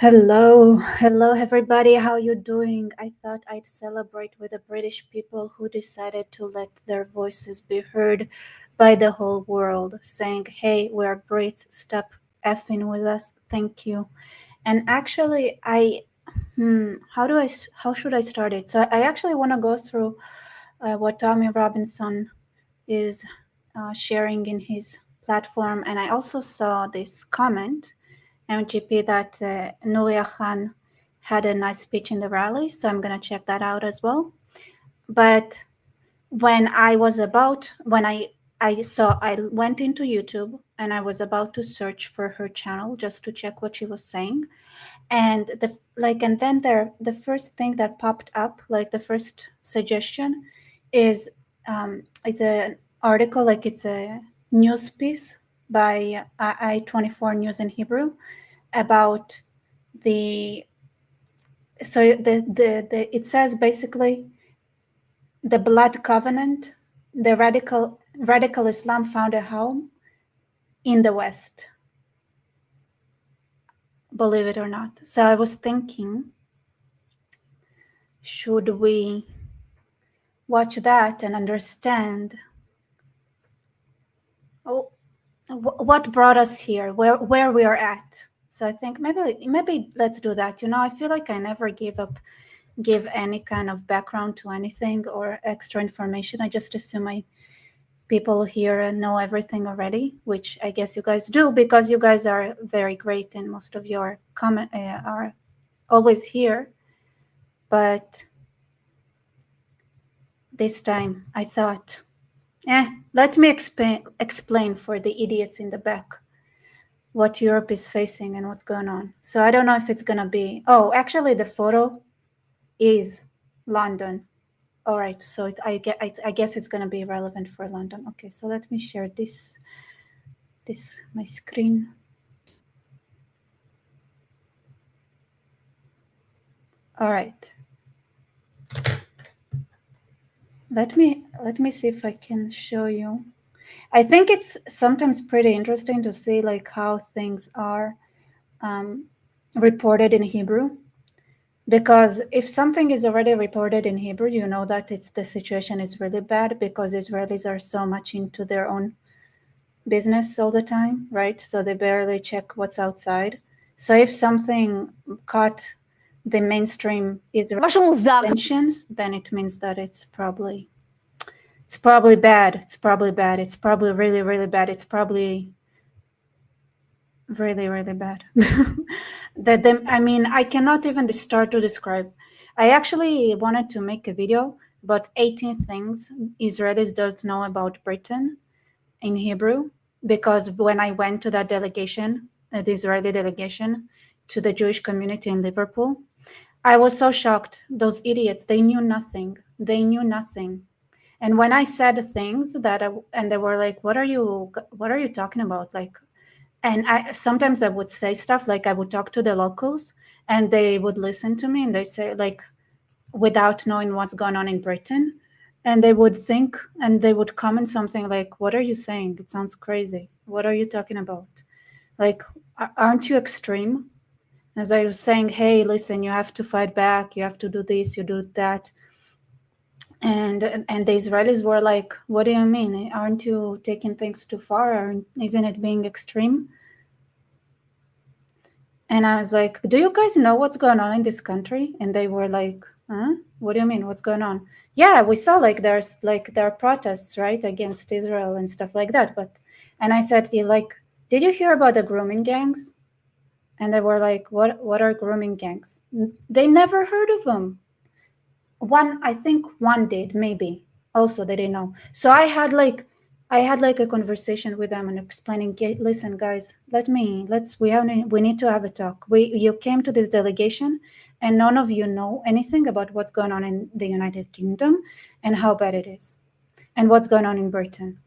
Hello everybody, how you doing? I thought I'd celebrate with the British people who decided to let their voices be heard by the whole world, saying, hey, we're Brits, stop effing with us, thank you. And actually, how should I start it? So I actually want to go through what Tommy Robinson is sharing in his platform, and I also saw this comment MGP that Nuria Khan had a nice speech in the rally, so I'm going to check that out as well. But when I went into YouTube and I was about to search for her channel just to check what she was saying, and the first thing that popped up, like the first suggestion, is it's an article, like it's a news piece by I-24 News in Hebrew about the it says basically the blood covenant, the radical Islam found a home in the West, believe it or not. So I was thinking, should we watch that and understand what brought us here, where we are at? So I think maybe let's do that. I feel like I never give any kind of background to anything or extra information. I just assume people here know everything already, which I guess you guys do because you guys are very great and most of your comment are always here. But this time I thought, let me explain for the idiots in the back what Europe is facing and what's going on. So I don't know if it's gonna be, actually the photo is London. All right, so I guess it's going to be relevant for London. Okay, so let me share this my screen. All right. Let me see if I can show you. I think it's sometimes pretty interesting to see like how things are reported in Hebrew, because if something is already reported in Hebrew, you know that the situation is really bad because Israelis are so much into their own business all the time, right? So they barely check what's outside. So if something caught the mainstream Israeli attentions, then it means that it's probably bad. It's probably bad. It's probably really, really bad. It's probably really, really bad. I cannot even start to describe. I actually wanted to make a video about 18 things Israelis don't know about Britain in Hebrew, because when I went to that delegation, the Israeli delegation, to the Jewish community in Liverpool, I was so shocked. Those idiots, they knew nothing. They knew nothing. And when I said things and they were like, what are you talking about? Like, and sometimes I would say stuff like I would talk to the locals and they would listen to me and they say, like, without knowing what's going on in Britain, and they would think and they would comment something like, what are you saying? It sounds crazy. What are you talking about? Like, aren't you extreme? As I was saying, hey, listen, you have to fight back, you have to do this, you do that. And the Israelis were like, what do you mean? Aren't you taking things too far? Isn't it being extreme? And I was like, do you guys know what's going on in this country? And they were like, huh? What do you mean? What's going on? Yeah, we saw there are protests, right, against Israel and stuff like that. And I said, did you hear about the grooming gangs? And they were like, what are grooming gangs? They never heard of them. I think one did, maybe. Also, they didn't know. So I had a conversation with them and explaining, listen, guys, we need to have a talk. You came to this delegation and none of you know anything about what's going on in the United Kingdom and how bad it is and what's going on in Britain.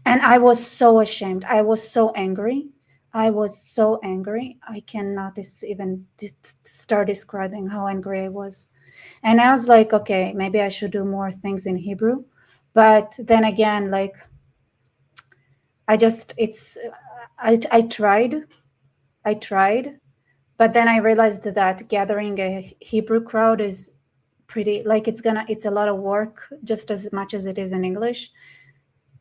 And I was so ashamed. I was so angry. I cannot even start describing how angry I was. And I was like, okay, maybe I should do more things in Hebrew. But then again, like, I tried, But then I realized that gathering a Hebrew crowd is pretty, like it's a lot of work just as much as it is in English.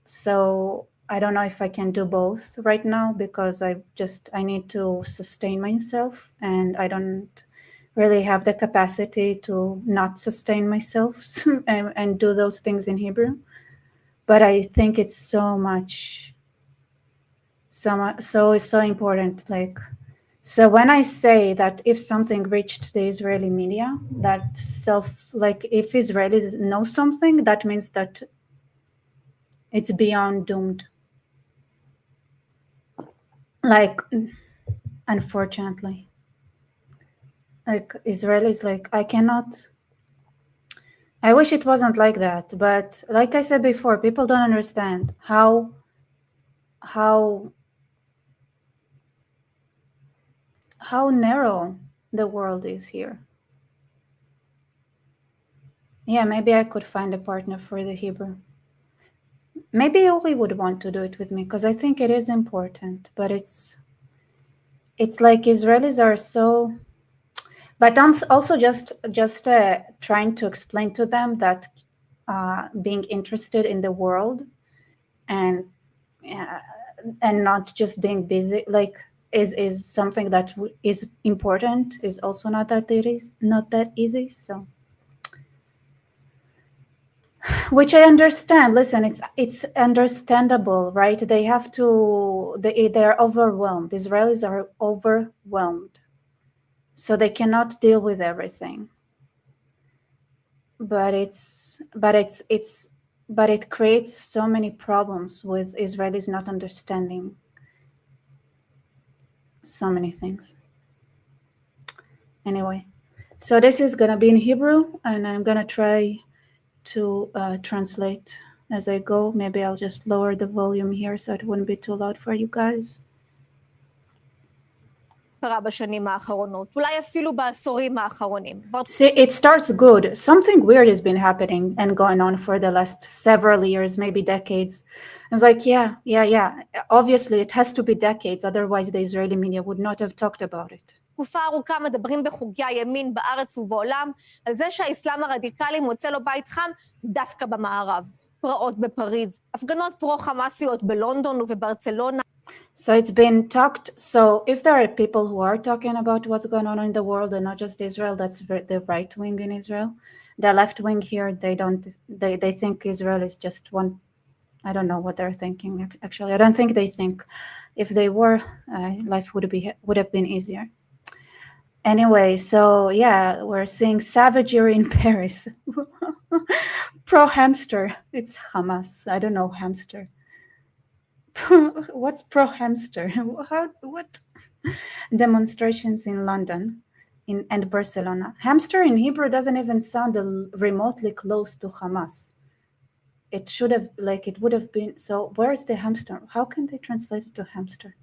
So I don't know if I can do both right now because I need to sustain myself, and I don't really have the capacity to not sustain myself and do those things in Hebrew. But I think it's it's so important. Like, so when I say that if something reached the Israeli media, that if Israelis know something, that means that it's beyond doomed. Like, unfortunately, like Israelis, like I wish it wasn't like that, but like I said before, people don't understand how narrow the world is here. Yeah, maybe I could find a partner for the Hebrew. Maybe Uri would want to do it with me because I think it is important, but it's like Israelis are so. But I'm also just trying to explain to them that being interested in the world and not just being busy, like is something that is important, is also not that easy. So, which I understand. Listen, it's understandable, right? They're overwhelmed. Israelis are overwhelmed, so they cannot deal with everything. But it creates so many problems with Israelis not understanding so many things. Anyway, so this is gonna be in Hebrew, and I'm gonna try to translate as I go. Maybe I'll just lower the volume here so it wouldn't be too loud for you guys. See, it starts good. Something weird has been happening and going on for the last several years, maybe decades. I was like, yeah. Obviously, it has to be decades. Otherwise, the Israeli media would not have talked about it. תקופה ארוכה מדברים בחוגי הימין בארץ ובעולם על זה שהאסלאם הרדיקלי מוצא לו בית חם דווקא במערב. פרעות בפריז, הפגנות פרו-חמאסיות בלונדון ובברצלונה. So it's been talked. So if there are people who are talking about what's going on in the world and not just Israel, that's the right wing in Israel. The left wing here, they think Israel is just one. I don't know what they're thinking. Actually, I don't think they think. If they were, life would have been easier. Anyway, so yeah, we're seeing savagery in Paris. Pro hamster. It's Hamas. I don't know hamster. What's pro hamster? What? Demonstrations in London and Barcelona. Hamster in Hebrew doesn't even sound remotely close to Hamas. It would have been. So where's the hamster? How can they translate it to hamster?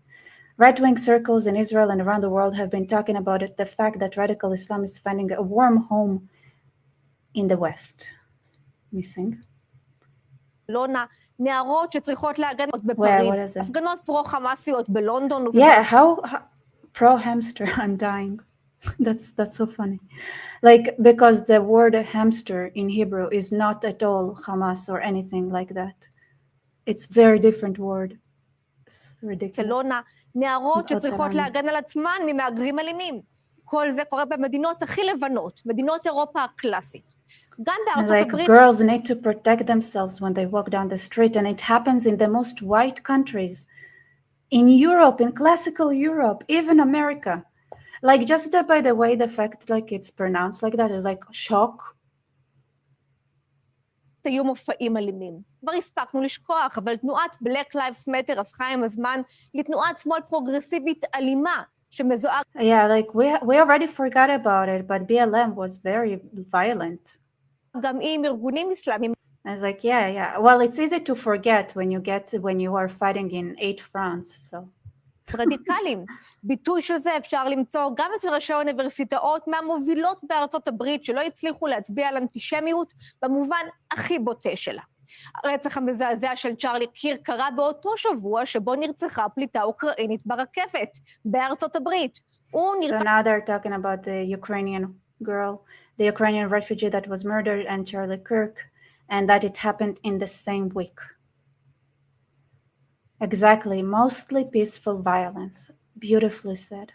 Right-wing circles in Israel and around the world have been talking about it, the fact that radical Islam is finding a warm home in the West. Missing. נערות שצריכות להגנות בפריז, הפגנות פרו-חמאסיות בלונדון. Yeah, how pro-hamster, I'm dying. That's so funny. Like, because the word hamster in Hebrew is not at all Hamas or anything like that. It's a very different word. It's ridiculous. נערות שצריכות להגן על עצמן ממהגרים אלימים. כל זה קורה במדינות הכי לבנות, מדינות אירופה הקלאסית. Like, girls need to protect themselves when they walk down the street, and it happens in the most white countries. In Europe, in classical Europe, even America. Like, just by the way, the fact like it's pronounced like that is like shock. היו מופעים אלימים. כבר הספקנו לשכוח, אבל תנועת Black Lives Matter הפכה עם הזמן לתנועת שמאל פרוגרסיבית אלימה, שמזוהה... Yeah, like we already forgot about it, but BLM was very violent. גם עם ארגונים אסלאמיים. I was like, yeah. Well, it's easy to forget when you are fighting in 8 France, so... רדיקלים. ביטוי של זה אפשר למצוא גם אצל ראשי האוניברסיטאות מהמובילות בארצות הברית שלא הצליחו להצביע על אנטישמיות במובן הכי בוטה שלה. הרצח המזעזע של צ'רלי קיר קרה באותו שבוע שבו נרצחה פליטה אוקראינית ברכבת בארצות הברית. הוא So נרצח now they're talking about the Ukrainian girl, the Ukrainian refugee that was murdered, and Charlie Kirk, and that it happened in the same week. Exactly, mostly peaceful violence. Beautifully said.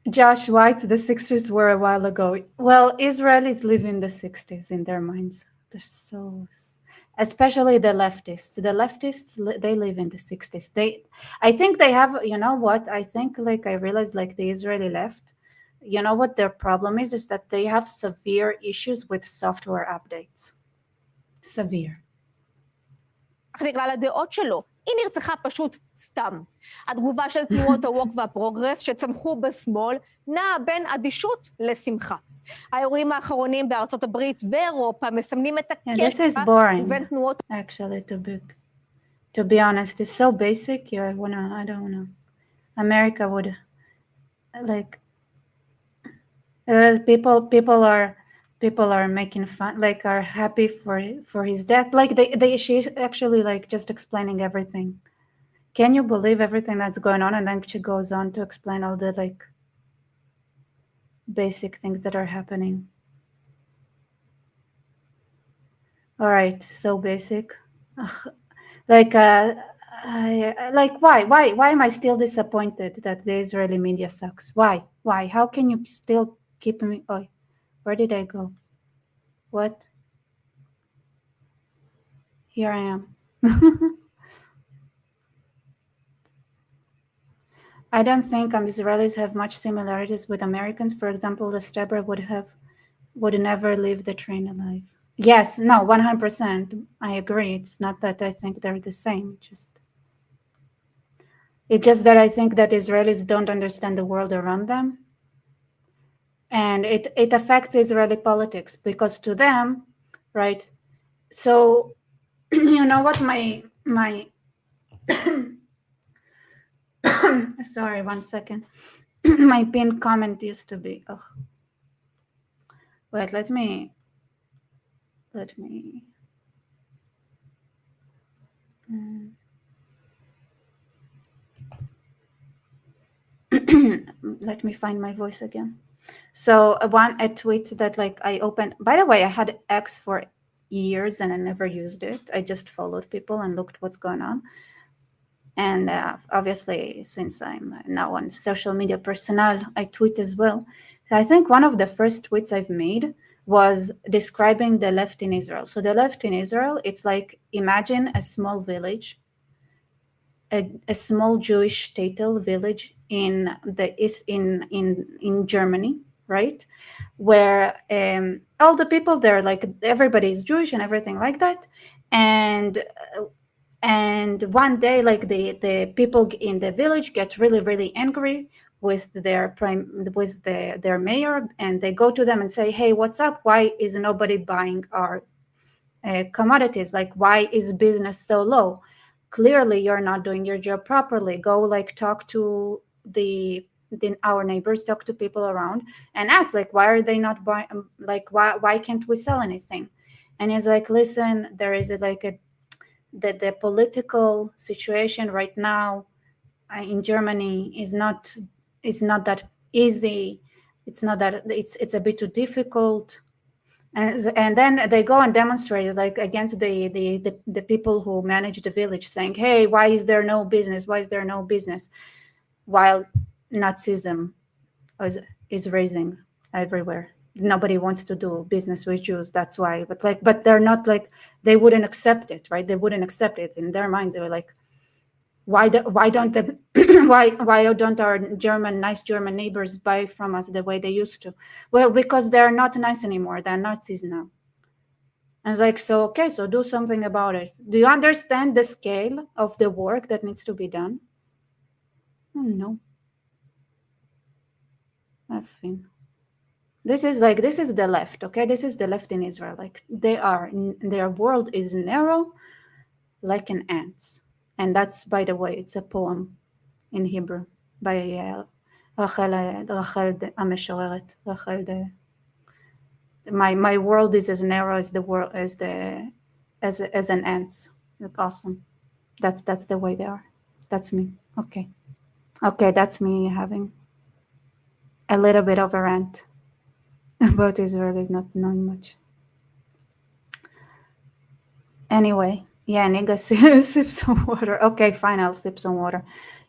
Josh White, the 60s were a while ago. Well, Israelis live in the 60s in their minds. They're so, especially the leftists. The leftists, they live in the 60s. I think they have, you know what? I think, like, I realized, like, the Israeli left, you know what their problem is that they have severe issues with software updates. Severe. בגלל הדעות שלו. היא נרצחה פשוט סתם. התגובה של תנועות הווק והפרוגרס שצמחו בשמאל נעה בין אדישות לשמחה. האירועים האחרונים בארצות הברית ואירופה מסמנים את הקשר בין תנועות... Actually, to be honest, it's so basic. I don't wanna. America would, like, people are making fun, like, are happy for his death. Like, she's actually, like, just explaining everything. Can you believe everything that's going on? And then she goes on to explain all the, like, basic things that are happening. All right, so basic. Like, why am I still disappointed that the Israeli media sucks? Why? How can you still keep me? Oh, where did I go? What? Here I am. I don't think Israelis have much similarities with Americans. For example, the stabber would never leave the train alive. Yes, no, 100%. I agree. It's not that I think they're the same. It's just that I think that Israelis don't understand the world around them. And it affects Israeli politics because to them, right? So, you know what my sorry, 1 second. My pinned comment used to be, wait, let me let me find my voice again. So a tweet that, like, I opened, by the way, I had X for years and I never used it. I just followed people and looked what's going on. And obviously, since I'm now on social media personnel, I tweet as well. So I think one of the first tweets I've made was describing the left in Israel. So the left in Israel, it's like, imagine a small village, a small Jewish shtetl village in Germany, right? Where all the people there, like, everybody is Jewish and everything like that. And one day, like, the people in the village get really, really angry with their mayor, and they go to them and say, hey, what's up? Why is nobody buying our commodities? Like, why is business so low? Clearly, you're not doing your job properly. Go, like, talk to our neighbors, talk to people around, and ask, like, why are they not buying? Like, why can't we sell anything? And he's like, listen, there is the political situation right now in Germany is not that easy. It's a bit too difficult. And then they go and demonstrate, like, against the people who manage the village, saying, hey, why is there no business? While Nazism is raising everywhere. Nobody wants to do business with Jews. That's why. But they're not, like, they wouldn't accept it, right? They wouldn't accept it. In their minds, they were like, why don't our nice German neighbors buy from us the way they used to? Well, because they're not nice anymore. They're Nazis now. And it's like, so, okay, so do something about it. Do you understand the scale of the work that needs to be done? No. Nothing. This is the left, okay? This is the left in Israel. Like, their world is narrow like an ant's. And that's, by the way, it's a poem in Hebrew by Rachel המשוררת. My world is as narrow as the world as an ant's. That's awesome. That's the way they are. That's me. Okay. Okay, that's me having a little bit of a rant about Israel is not knowing much. Anyway, yeah, nigga, sip some water. Okay, fine, I'll sip some water.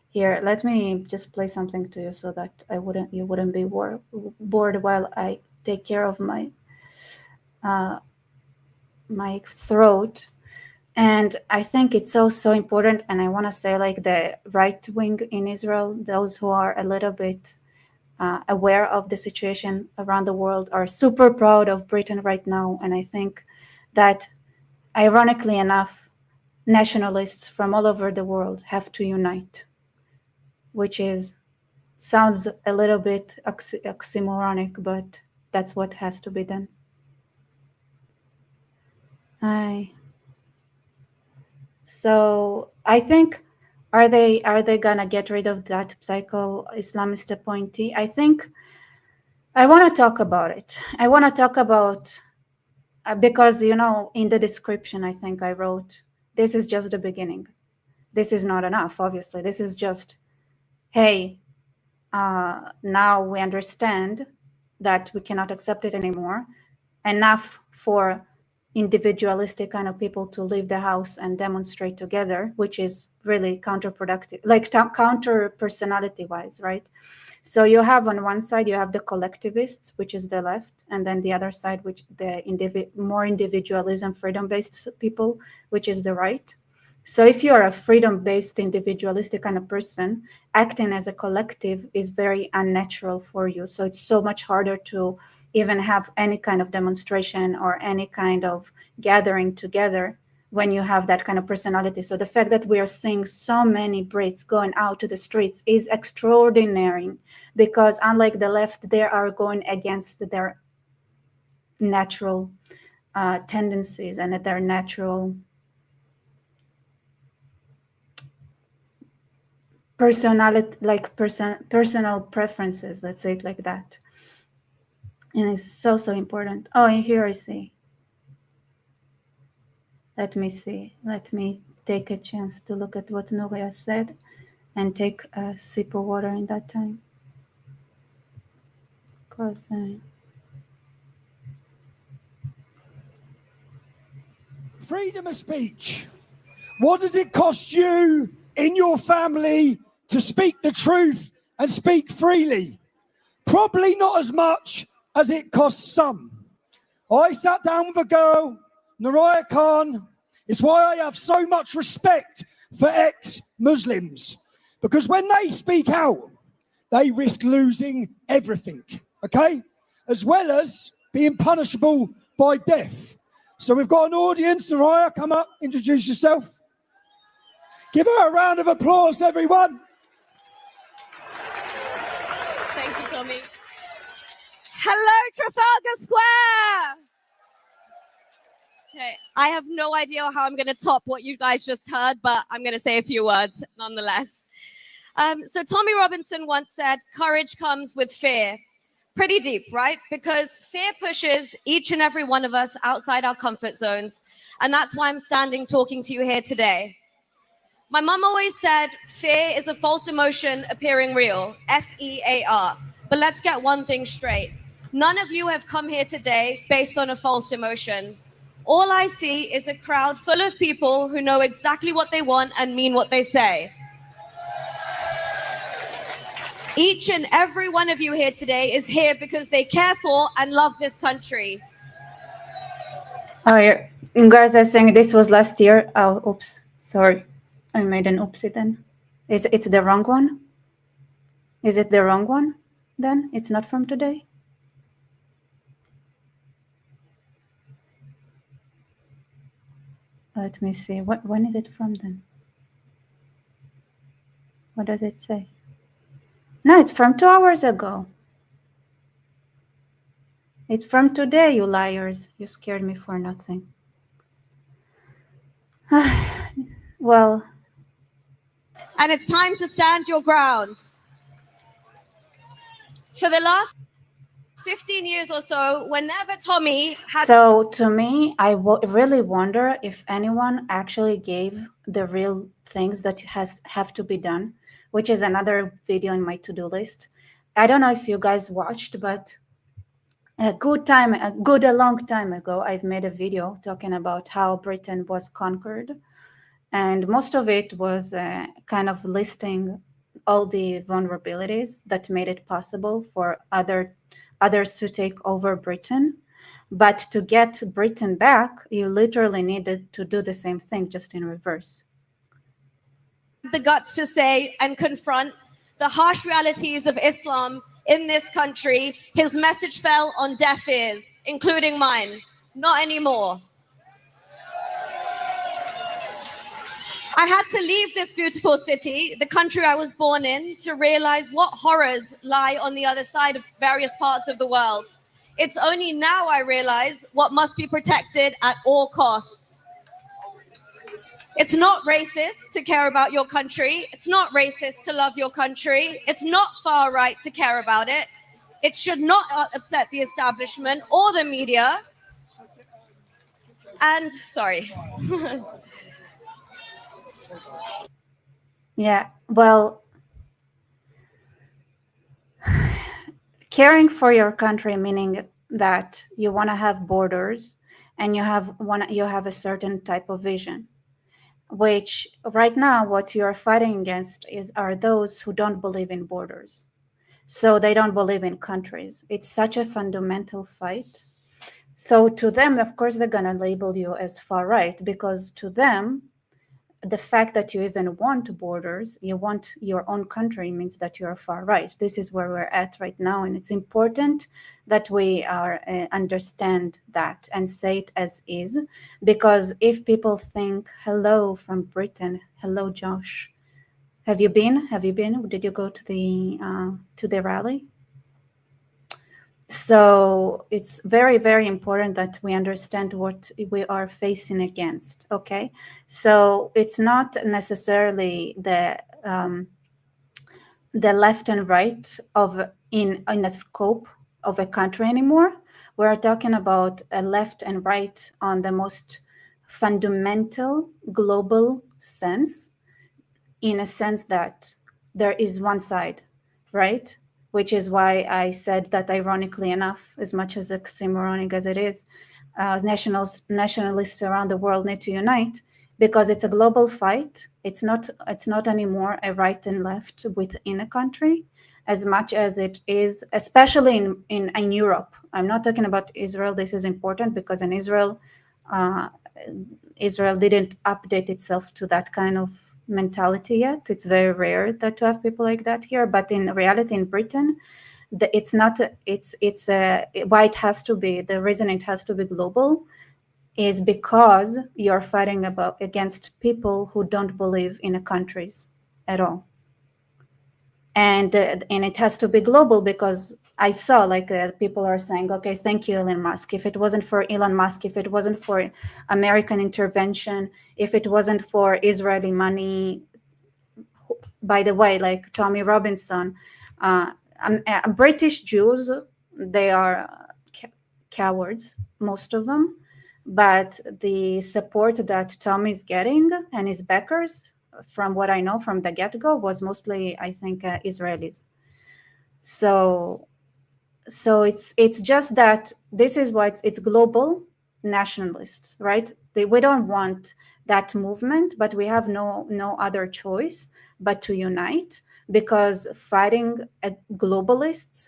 Here, let me just play something to you so that you wouldn't be bored while I take care of uh, my throat. And I think it's so important. And I want to say, like, the right wing in Israel, those who are a little bit aware of the situation around the world, are super proud of Britain right now. And I think that, ironically enough, nationalists from all over the world have to unite, which sounds a little bit oxymoronic, but that's what has to be done. So I think, are they gonna get rid of that psycho Islamist appointee? I think I want to talk about it. I want to talk about because in the description I think I wrote, this is just the beginning. This is not enough. Obviously, this is just, hey, now we understand that we cannot accept it anymore. Enough for individualistic kind of people to leave the house and demonstrate together, which is really counterproductive, like counter personality wise, right? So you have on one side, you have the collectivists, which is the left, and then the other side, which more individualism, freedom-based people, which is the right. So if you're a freedom-based, individualistic kind of person, acting as a collective is very unnatural for you. So it's so much harder to even have any kind of demonstration or any kind of gathering together when you have that kind of personality. So the fact that we are seeing so many Brits going out to the streets is extraordinary, because unlike the left, they are going against their natural tendencies and their natural personality, like personal preferences, let's say it like that. And it's so important. Oh, and here I see. Let me see. Let me take a chance to look at what Nuria said and take a sip of water in that time. Because freedom of speech. What does it cost you in your family to speak the truth and speak freely? Probably not as much as it costs some. I sat down with a girl, Naraya Khan. It's why I have so much respect for ex-Muslims, because when they speak out, they risk losing everything, okay? As well as being punishable by death. So we've got an audience. Naraya, come up, introduce yourself. Give her a round of applause, everyone. Thank you, Tommy. Hello, Trafalgar Square. Okay, I have no idea how I'm going to top what you guys just heard, but I'm going to say a few words nonetheless. So Tommy Robinson once said, courage comes with fear. Pretty deep, right? Because fear pushes each and every one of us outside our comfort zones. And that's why I'm standing talking to you here today. My mum always said, fear is a false emotion appearing real, F-E-A-R. But let's get one thing straight. None of you have come here today based on a false emotion. All I see is a crowd full of people who know exactly what they want and mean what they say. Each and every one of you here today is here because they care for and love this country. Oh, you guys are saying this was last year. Oh, oops, sorry. I made an oopsie then. It's the wrong one? Is it the wrong one then? It's not from today? Let me see. When is it from then? What does it say? No, it's from 2 hours ago. It's from today, you liars. You scared me for nothing. Well. And it's time to stand your ground. For the last 15 years or so, whenever Tommy had... So to me, I really wonder if anyone actually gave the real things that have to be done which is another video in my to-do list. I don't know if you guys watched, but a long time ago, I've made a video talking about how Britain was conquered. And most of it was kind of listing all the vulnerabilities that made it possible for others to take over Britain. But to get Britain back, you literally needed to do the same thing, just in reverse. The guts to say and confront the harsh realities of Islam in this country, his message fell on deaf ears, including mine. Not anymore. I had to leave this beautiful city, the country I was born in, to realize what horrors lie on the other side of various parts of the world. It's only now I realize what must be protected at all costs. It's not racist to care about your country. It's not racist to love your country. It's not far right to care about it. It should not upset the establishment or the media. And, sorry. Yeah, well, caring for your country, meaning that you want to have borders and you have a certain type of vision, which right now what you're fighting against are those who don't believe in borders. So they don't believe in countries. It's such a fundamental fight. So to them, of course, they're going to label you as far right, because to them, the fact that you even want borders, you want your own country, means that you're far right. This is where we're at right now, and it's important that we understand that and say it as is, because if people think, hello from Britain, hello Josh, have you been? Did you go to the rally? So it's very, very important that we understand what we are facing against, okay? So it's not necessarily the left and right in a scope of a country anymore. We're talking about a left and right on the most fundamental global sense, in a sense that there is one side, right? Which is why I said that, ironically enough, as much as oxymoronic as it is, nationalists around the world need to unite, because it's a global fight. It's not anymore a right and left within a country, as much as it is, especially in Europe. I'm not talking about Israel. This is important because in Israel, Israel didn't update itself to that kind of mentality yet. It's very rare to have people like that here, but in reality in Britain, it's not. It's why it has to be. The reason it has to be global is because you're fighting against people who don't believe in countries at all, and it has to be global because I saw people are saying, okay, thank you, Elon Musk. If it wasn't for Elon Musk, if it wasn't for American intervention, if it wasn't for Israeli money, by the way, like Tommy Robinson, British Jews, they are cowards, most of them. But the support that Tommy is getting and his backers, from what I know from the get-go, was mostly, I think, Israelis. So it's just that this is why it's global nationalists, right? We don't want that movement, but we have no other choice but to unite, because fighting globalists,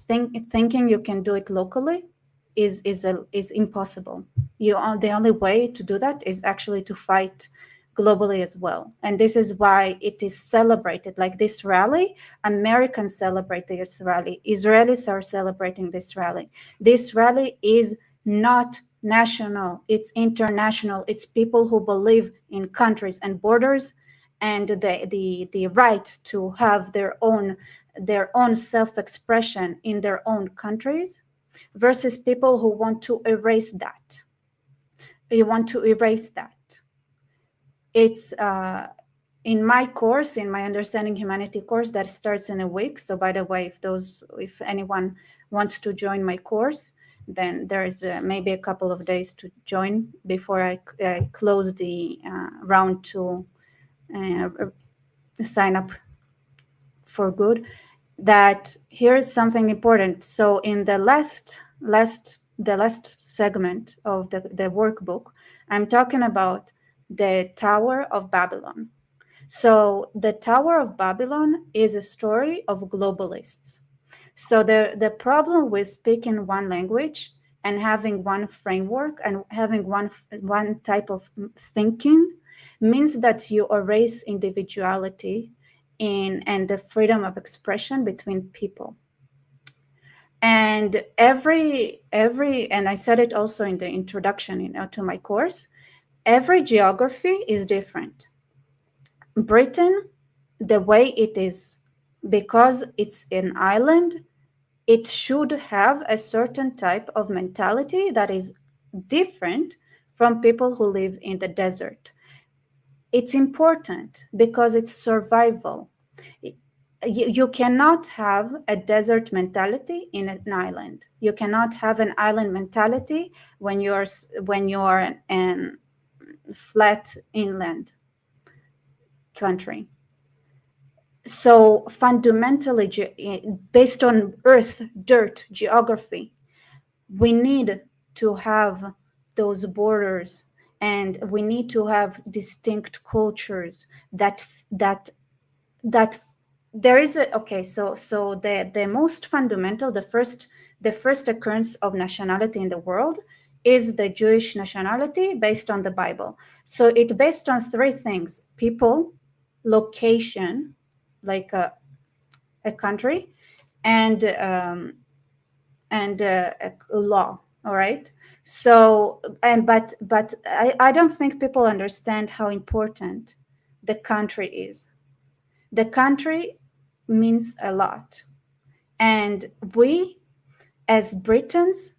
thinking you can do it locally is impossible. The only way to do that is actually to fight globally as well. And this is why it is celebrated. Like this rally, Americans celebrate this rally. Israelis are celebrating this rally. This rally is not national, it's international. It's people who believe in countries and borders and the right to have their own self-expression in their own countries, versus people who want to erase that. You want to erase that. It's in my course, in my Understanding Humanity course that starts in a week. So by the way, if anyone wants to join my course, then there is maybe a couple of days to join before I close the round to sign up for good, that here is something important. So in the last segment of the workbook, I'm talking about the Tower of Babylon. So the Tower of Babylon is a story of globalists. So the problem with speaking one language and having one framework and having one type of thinking means that you erase individuality and the freedom of expression between people. And every and I said it also in the introduction, to my course, every geography is different. Britain, the way it is, because it's an island, it should have a certain type of mentality that is different from people who live in the desert. It's important because it's survival. You cannot have a desert mentality in an island. You cannot have an island mentality when you're in flat inland country. So fundamentally, based on earth, dirt, geography, we need to have those borders, and we need to have distinct cultures that there is a okay. So the most fundamental, the first occurrence of nationality in the world is the Jewish nationality based on the Bible. So it's based on three things: people, location, like a country, and a law. All right. So but I don't think people understand how important the country is. The country means a lot, and we as Britons,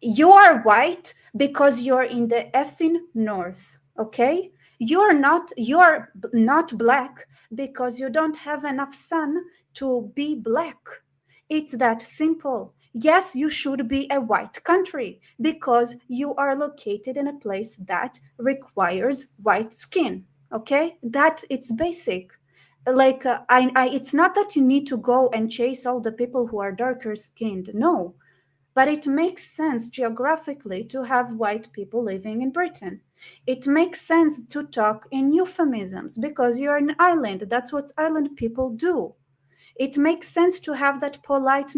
you are white because you're in the effing north. Okay, you're not black because you don't have enough sun to be black. It's that simple. Yes, you should be a white country because you are located in a place that requires white skin. Okay, that it's basic. Like it's not that you need to go and chase all the people who are darker skinned. No, but it makes sense geographically to have white people living in Britain. It makes sense to talk in euphemisms because you're an island. That's what island people do. It makes sense to have that polite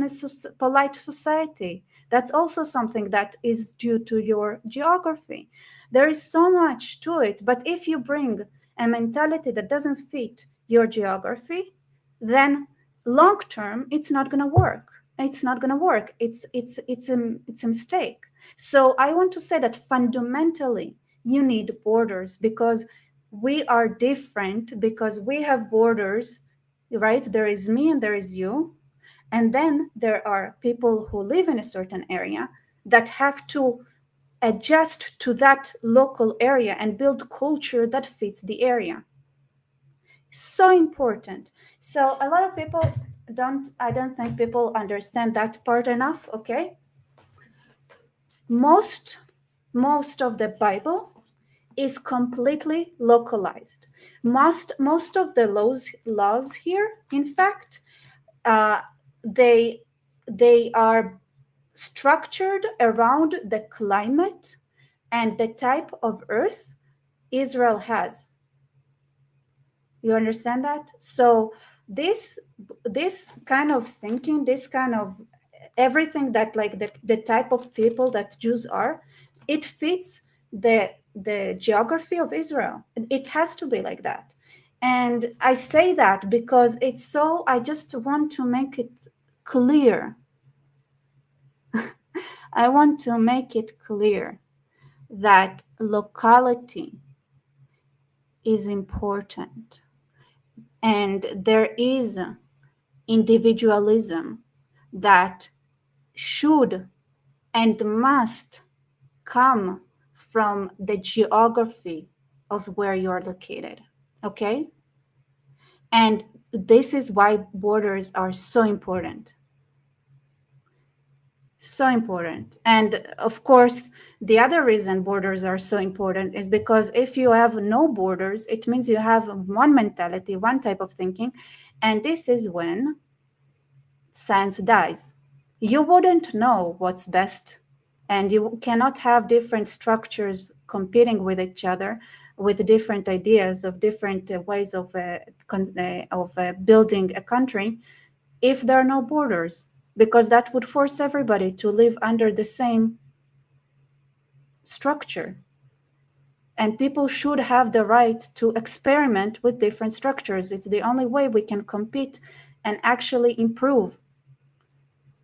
society. That's also something that is due to your geography. There is so much to it. But if you bring a mentality that doesn't fit your geography, then long term, it's not going to work. It's not going to work. It's a mistake. So I want to say that fundamentally, you need borders because we are different, because we have borders, right? There is me and there is you. And then there are people who live in a certain area that have to adjust to that local area and build culture that fits the area. So important. So a lot of people I don't think people understand that part enough. Okay. Most of the Bible is completely localized. Most of the laws here, in fact, they are structured around the climate and the type of earth Israel has. You understand that? So this kind of thinking, this kind of everything that like the type of people that Jews are, it fits the geography of Israel. It has to be like that. And I say that because it's so, I just want to make it clear. I want to make it clear that locality is important. And there is individualism that should and must come from the geography of where you're located. Okay? And this is why borders are so important. So important. And of course, the other reason borders are so important is because if you have no borders, it means you have one mentality, one type of thinking, And this is when science dies. You wouldn't know what's best, and you cannot have different structures competing with each other with different ideas of different ways of building a country if there are no borders, because that would force everybody to live under the same structure. And people should have the right to experiment with different structures. It's the only way we can compete and actually improve.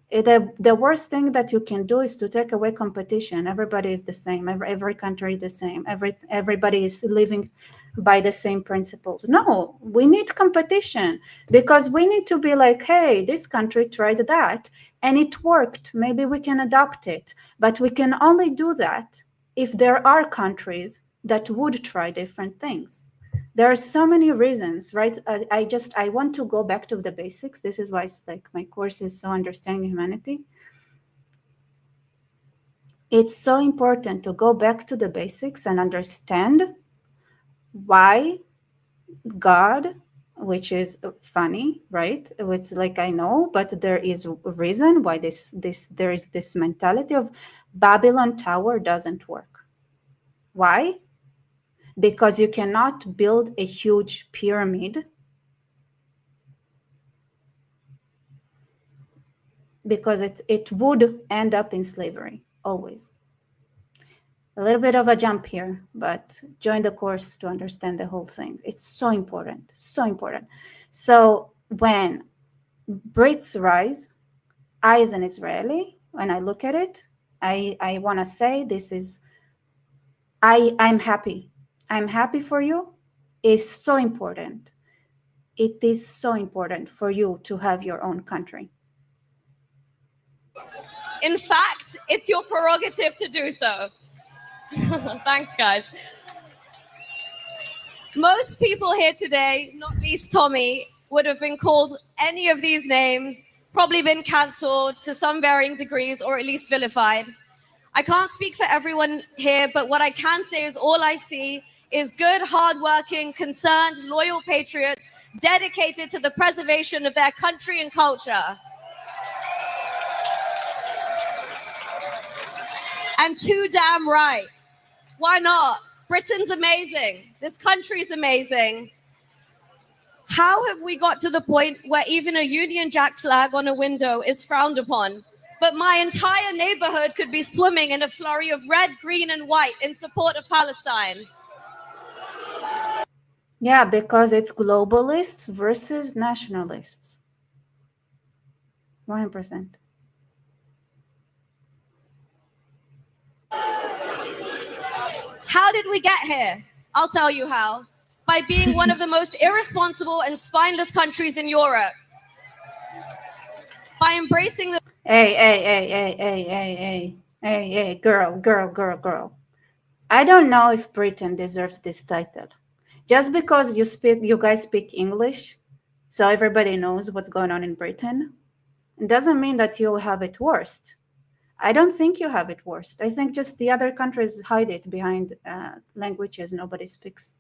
The worst thing that you can do is to take away competition. Everybody is the same. Every country is the same. Everybody is living by the same principles. No, we need competition because we need to be like, hey, this country tried that and it worked. Maybe we can adopt it. But we can only do that if there are countries that would try different things. There are so many reasons, right? I want to go back to the basics. This is why it's like my course is so understanding humanity. It's so important to go back to the basics and understand why God, which is funny, right? It's like, I know, but there is a reason why there is this mentality of Babylon Tower doesn't work. Why? Because you cannot build a huge pyramid because it would end up in slavery, always. A little bit of a jump here, but join the course to understand the whole thing. It's so important, so important. So when Brits rise, I as an Israeli, when I look at it, I want to say this is, I'm happy. I'm happy for you. It's so important. It is so important for you to have your own country. In fact, it's your prerogative to do so. Thanks, guys. Most people here today, not least Tommy, would have been called any of these names, probably been cancelled to some varying degrees or at least vilified. I can't speak for everyone here, but what I can say is all I see is good, hardworking, concerned, loyal patriots dedicated to the preservation of their country and culture. And too damn right. Why not? Britain's amazing. This country's amazing. How have we got to the point where even a Union Jack flag on a window is frowned upon? But my entire neighborhood could be swimming in a flurry of red, green, and white in support of Palestine. Yeah, because it's globalists versus nationalists. 100%. How did we get here? I'll tell you how. By being one of the most irresponsible and spineless countries in Europe. By embracing the... Hey, girl. I don't know if Britain deserves this title. Just because you guys speak English, so everybody knows what's going on in Britain, it doesn't mean that you have it worst. I don't think you have it worst. I think just the other countries hide it behind languages nobody speaks.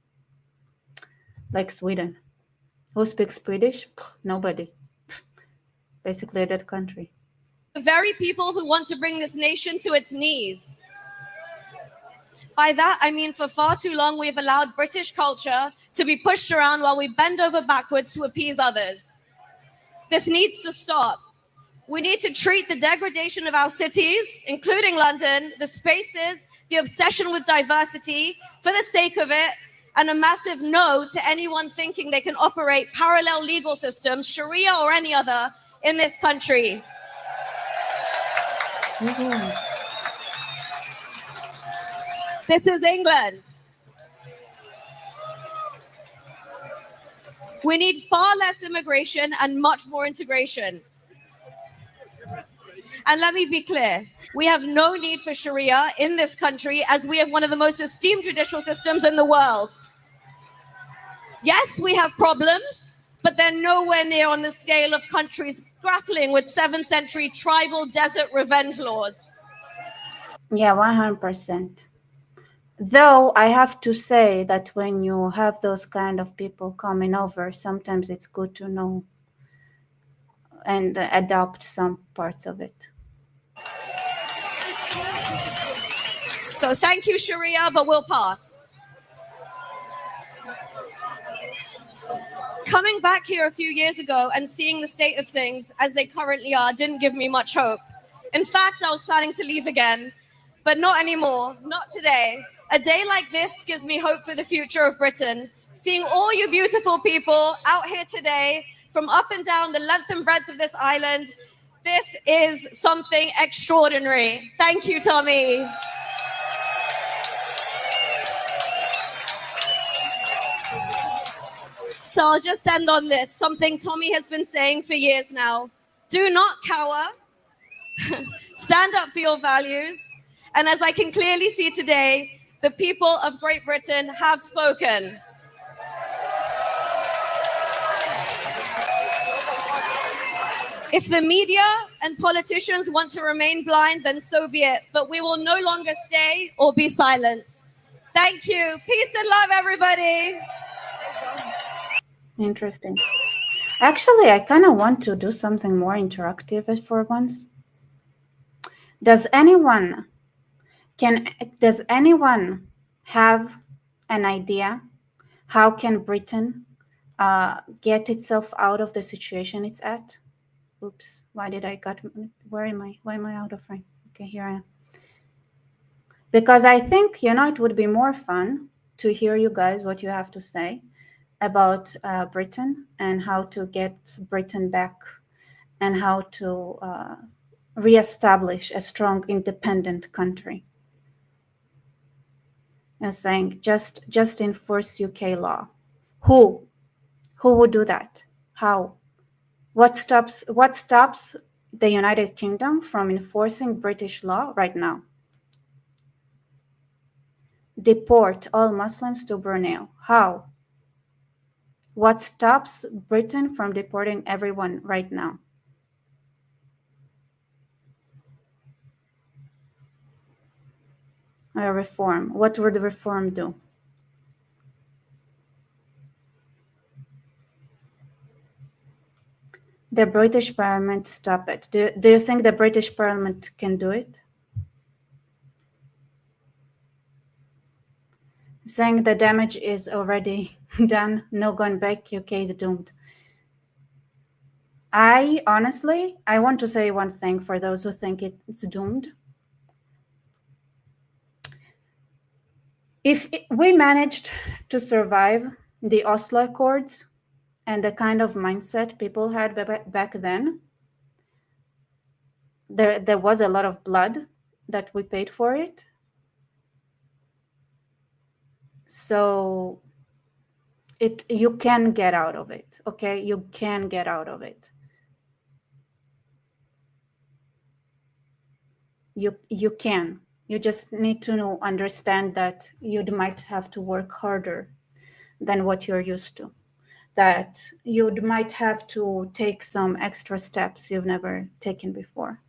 Like Sweden. Who speaks Swedish? Nobody. Basically a dead country. The very people who want to bring this nation to its knees. By that, I mean for far too long, we've allowed British culture to be pushed around while we bend over backwards to appease others. This needs to stop. We need to treat the degradation of our cities, including London, the spaces, the obsession with diversity, for the sake of it, and a massive no to anyone thinking they can operate parallel legal systems, Sharia or any other, in this country. This is England. We need far less immigration and much more integration. And let me be clear, we have no need for Sharia in this country as we have one of the most esteemed judicial systems in the world. Yes, we have problems, but they're nowhere near on the scale of countries grappling with 7th century tribal desert revenge laws. Yeah, 100%. Though I have to say that when you have those kind of people coming over, sometimes it's good to know and adopt some parts of it. So thank you, Sharia, but we'll pass. Coming back here a few years ago and seeing the state of things as they currently are didn't give me much hope. In fact, I was planning to leave again, but not anymore, not today. A day like this gives me hope for the future of Britain. Seeing all you beautiful people out here today from up and down the length and breadth of this island, this is something extraordinary. Thank you, Tommy. So I'll just end on this, something Tommy has been saying for years now. Do not cower. Stand up for your values. And as I can clearly see today, the people of Great Britain have spoken. If the media and politicians want to remain blind, then so be it. But we will no longer stay or be silenced. Thank you. Peace and love, everybody. Interesting. Actually, I kind of want to do something more interactive for once. Does anyone have an idea how can Britain get itself out of the situation it's at? Oops, why am I out of frame? Okay, here I am. Because I think, it would be more fun to hear you guys, what you have to say about Britain and how to get Britain back and how to reestablish a strong, independent country. And saying just enforce UK law. Who would do that? How? What stops the United Kingdom from enforcing British law right now? Deport all Muslims to Brunei. How? What stops Britain from deporting everyone right now? A reform. What would the reform do? The British Parliament stop it. Do you think the British Parliament can do it? Saying the damage is already done, no going back, UK is doomed. I want to say one thing for those who think it's doomed. If we managed to survive the Oslo Accords and the kind of mindset people had back then, there was a lot of blood that we paid for it. So you can get out of it, okay? You can get out of it. You can. You just need to understand that you might have to work harder than what you're used to. That you might have to take some extra steps you've never taken before.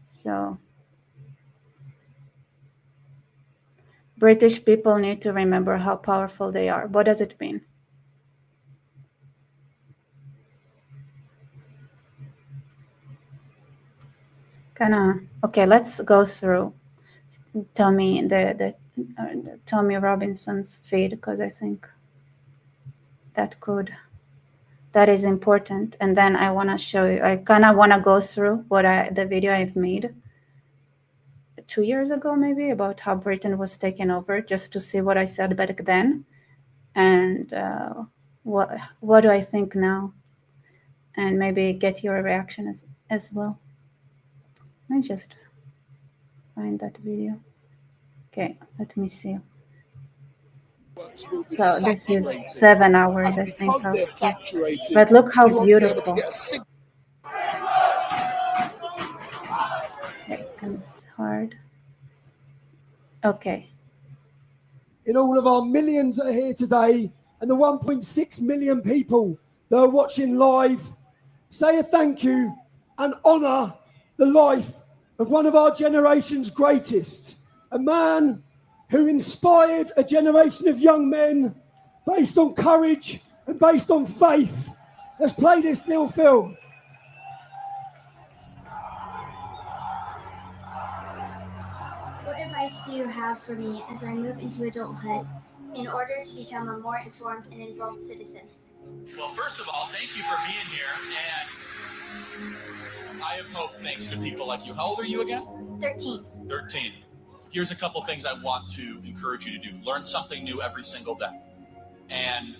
So British people need to remember how powerful they are. What does it mean? Okay, let's go through Tommy Tommy Robinson's feed, because I think that is important. And then I want to show you, I kind of want to go through the video I've made 2 years ago, maybe, about how Britain was taken over, just to see what I said back then and what do I think now, and maybe get your reaction as well. Let me just find that video. Okay, let me see. So this is 7 hours, I think. But look how beautiful. It's kind of hard. Okay. In all of our millions that are here today and the 1.6 million people that are watching live, say a thank you and honour the life of one of our generation's greatest, a man who inspired a generation of young men based on courage and based on faith. Let's play this little film. What advice do you have for me as I move into adulthood in order to become a more informed and involved citizen? Well, first of all, thank you for being here, and I have hope thanks to people like you. How old are you again? 13. 13. Here's a couple things I want to encourage you to do. Learn something new every single day, and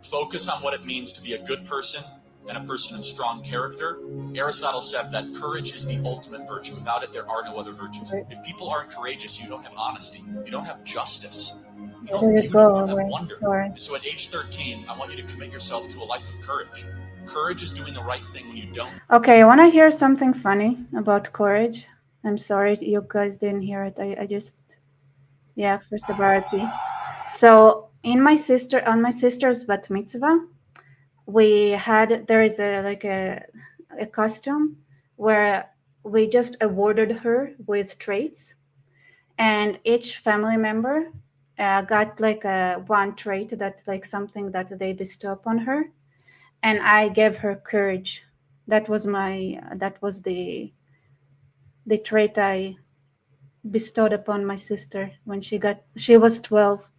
focus on what it means to be a good person and a person of strong character. Aristotle said that courage is the ultimate virtue. Without it, there are no other virtues. If people aren't courageous, you don't have honesty, you don't have justice, you don't beauty, you don't have wonder. Sorry. And so at age 13, I want you to commit yourself to a life of courage. Courage is doing the right thing when you don't. Okay, I want to hear something funny about courage. I'm sorry you guys didn't hear it. I just, yeah, first of all, RIP. So on my sister's bat mitzvah, there is a custom where we just awarded her with traits, and each family member got like one trait that like something that they bestow upon her, and I gave her courage. That was the trait I bestowed upon my sister when she was 12.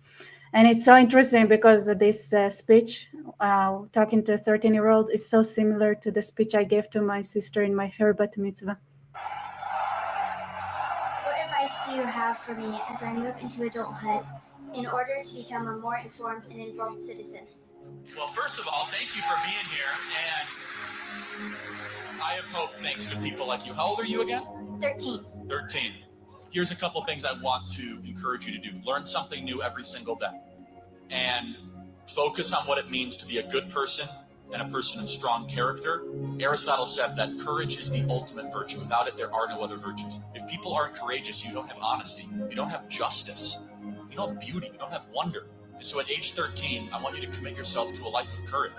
And it's so interesting because this speech, talking to a 13-year-old, is so similar to the speech I gave to my sister in her bat mitzvah. What advice do you have for me as I move into adulthood in order to become a more informed and involved citizen? Well, first of all, thank you for being here, and I have hope thanks to people like you. How old are you again? 13. 13. Here's a couple things I want to encourage you to do. Learn something new every single day, and focus on what it means to be a good person and a person of strong character. Aristotle said that courage is the ultimate virtue. Without it, there are no other virtues. If people aren't courageous, you don't have honesty, you don't have justice, you don't have beauty, you don't have wonder. And so at age 13, I want you to commit yourself to a life of courage.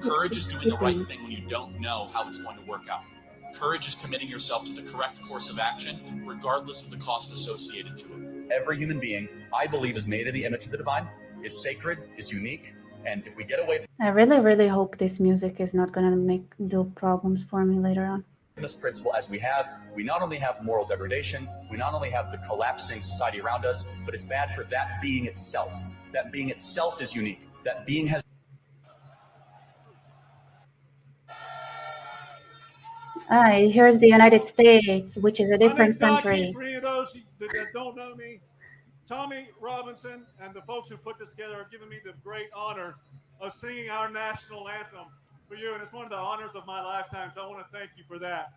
Courage is doing the right thing when you don't know how it's going to work out. Courage is committing yourself to the correct course of action, regardless of the cost associated to it. Every human being, I believe, is made in the image of the divine, is sacred, is unique, and if we get away from I really, really hope this music is not going to do problems for me later on. this principle as we not only have moral degradation, we not only have the collapsing society around us, but it's bad for that being itself. That being itself is unique. That being has... Here's the United States, which is a different country. For any of those that don't know me, Tommy Robinson and the folks who put this together are giving me the great honor of singing our national anthem for you, and it's one of the honors of my lifetime, so I want to thank you for that.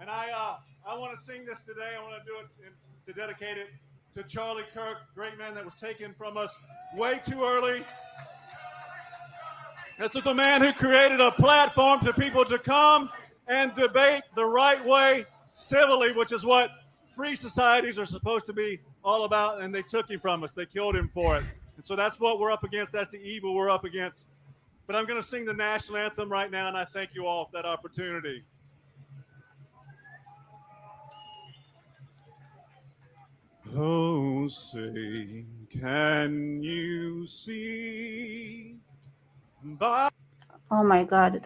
And I want to sing this today. I want to do it to dedicate it to Charlie Kirk, great man that was taken from us way too early. This is a man who created a platform for people to come and debate the right way civilly, which is what free societies are supposed to be all about, and they took him from us. They killed him for it. And so that's what we're up against. That's the evil we're up against. But I'm going to sing the national anthem right now, and I thank you all for that opportunity. Oh, say, can you see by... Oh my God,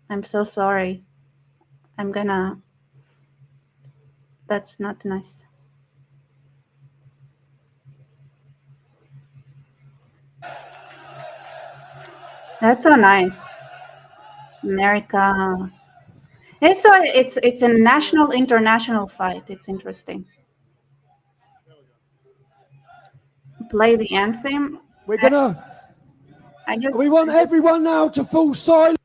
I'm so sorry. That's not nice. That's so nice. America. It's a national international fight. It's interesting. Play the anthem. We're gonna. We want everyone now to fall silent.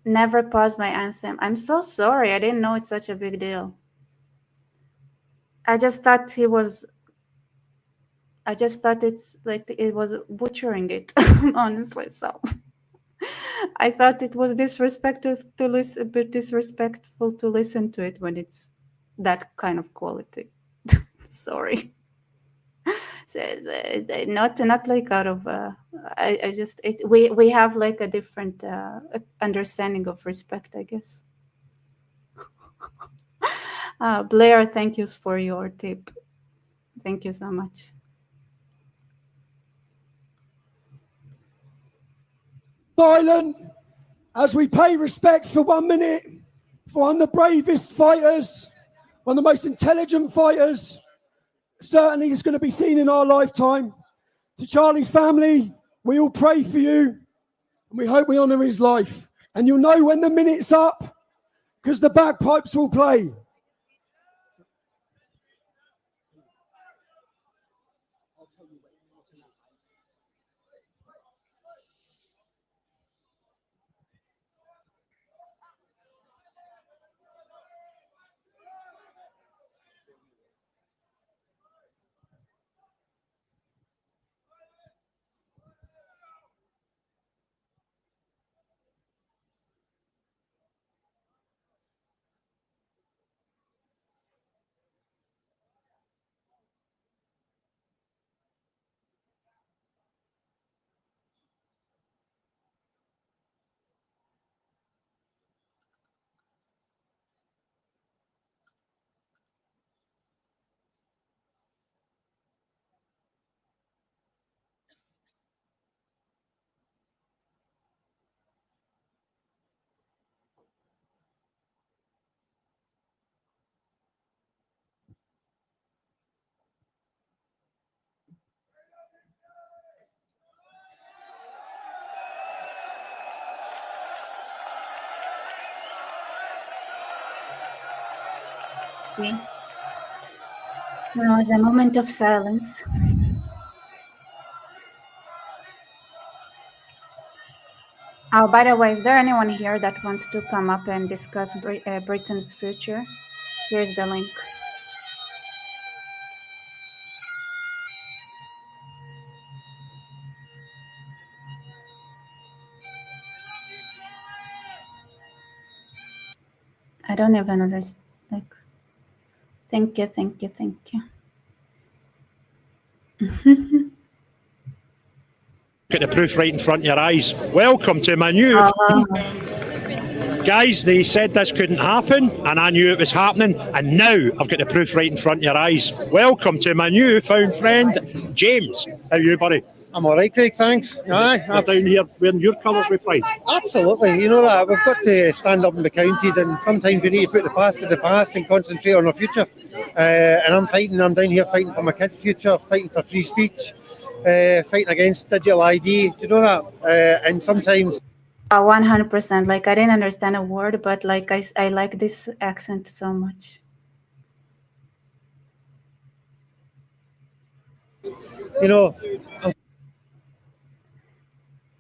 Never pause my anthem. I'm so sorry. I didn't know it's such a big deal. I just thought it's like it was butchering it, honestly. So I thought it was disrespectful to listen to it when it's that kind of quality. Sorry. Not like out of. I just we have like a different understanding of respect, I guess. Blair, thank you for your tip. Thank you so much. Silent as we pay respects for 1 minute for one of the bravest fighters, one of the most intelligent fighters, certainly is going to be seen in our lifetime. To Charlie's family, we all pray for you, and we hope we honour his life. And you'll know when the minute's up, because the bagpipes will play. See, there was a moment of silence. Oh, by the way, is there anyone here that wants to come up and discuss Britain's future? Here's the link. I don't even understand. Like, thank you. Get the proof right in front of your eyes. Welcome to my new... Guys, they said this couldn't happen, and I knew it was happening, and now I've got the proof right in front of your eyes. Welcome to my newfound friend, James. How are you, buddy? I'm all right, Craig, thanks. Aye, I'm down here wearing your colours with pride. Absolutely, you know that. We've got to stand up and be counted, and sometimes we need to put the past to the past and concentrate on our future. And I'm down here fighting for my kids' future, fighting for free speech, fighting against digital ID. Do you know that? And sometimes... 100%. Like, I didn't understand a word, but like I like this accent so much. You know...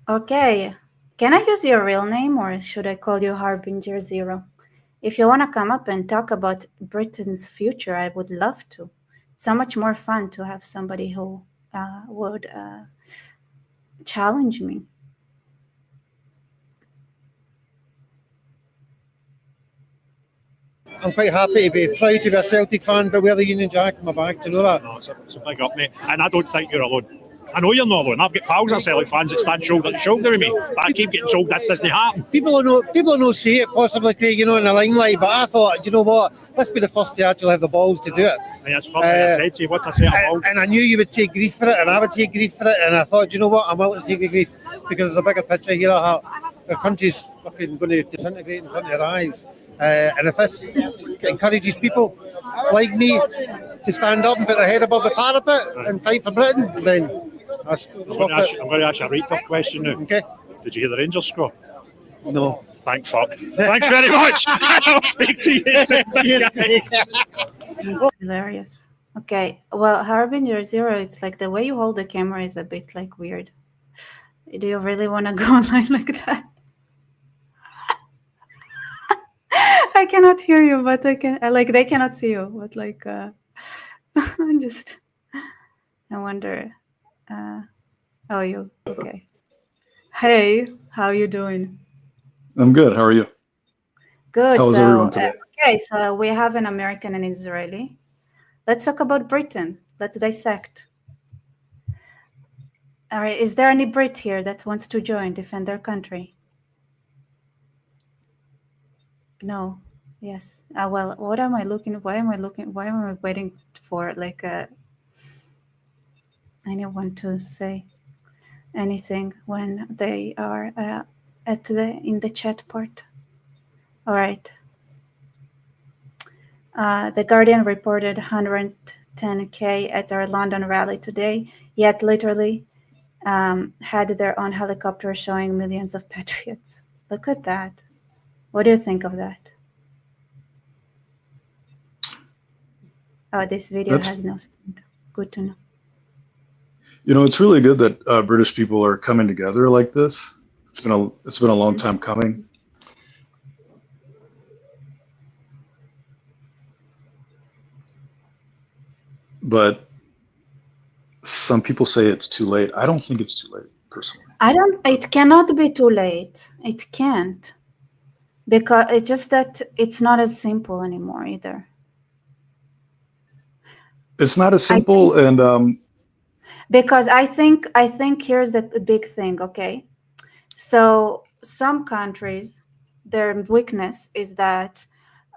Okay. Can I use your real name, or should I call you Harbinger Zero? If you want to come up and talk about Britain's future, I would love to. It's so much more fun to have somebody who would challenge me. I'm quite happy to be proud to be a Celtic fan, but wear the Union Jack on my back. Do you know that? No, it's a big up, mate. And I don't think you're alone. I know you're not alone. I've got pals of Celtic fans that stand shoulder to shoulder with me, but I keep getting told this doesn't happen. People will not see it possibly, Craig, you know, in the limelight, but I thought, you know what, let's be the first to actually have the balls to do it. And that's the first thing I said to you, what I say about. And I knew you would take grief for it, and I would take grief for it, and I thought, you know what, I'm willing to take the grief, because there's a bigger picture here. Our country's fucking going to disintegrate in front of your eyes. And if this encourages people like me to stand up and put their head above the parapet and fight for Britain, then that's I'm going to ask you a right tough question now. Okay. Did you hear the Rangers score? No. Thank fuck. Thanks very much. I'll speak to you soon. Hilarious. Okay. Well, Harbinger Zero, it's like the way you hold the camera is a bit like weird. Do you really want to go online like that? I cannot hear you, but I can. Like, they cannot see you, but like, I'm just. I wonder. Oh, you okay? Hey, how you doing? I'm good. How are you? Good. How is everyone today? Okay, so we have an American and Israeli. Let's talk about Britain. Let's dissect. All right. Is there any Brit here that wants to join, defend their country? No. Yes. Well, what am I looking? Why am I waiting for like anyone to say anything when they are in the chat part? All right. The Guardian reported 110K at our London rally today, yet literally had their own helicopter showing millions of patriots. Look at that. What do you think of that? Oh, this video has no sound. Good to know. You know, it's really good that British people are coming together like this. It's been a long time coming. But some people say it's too late. I don't think it's too late, personally. It cannot be too late. It can't. Because it's just that it's not as simple anymore either. It's not as simple, and because I think here's the big thing. Okay, so some countries, their weakness is that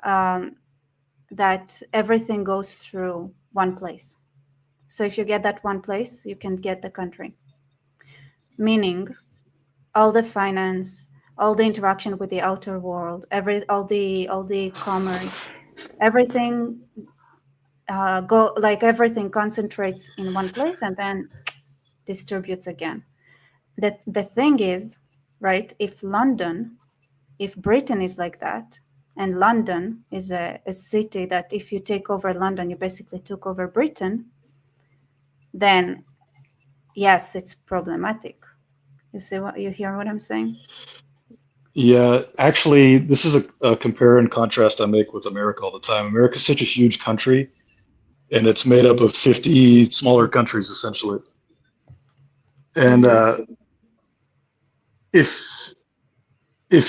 that everything goes through one place. So if you get that one place, you can get the country. Meaning, all the finance, all the interaction with the outer world, all the commerce, everything everything concentrates in one place and then distributes again. The thing is, right, if Britain is like that, and London is a city that if you take over London, you basically took over Britain, then yes, it's problematic. You hear what I'm saying? yeah, actually, this is a compare and contrast I make with America all the time. America's such a huge country, and it's made up of 50 smaller countries, essentially. And if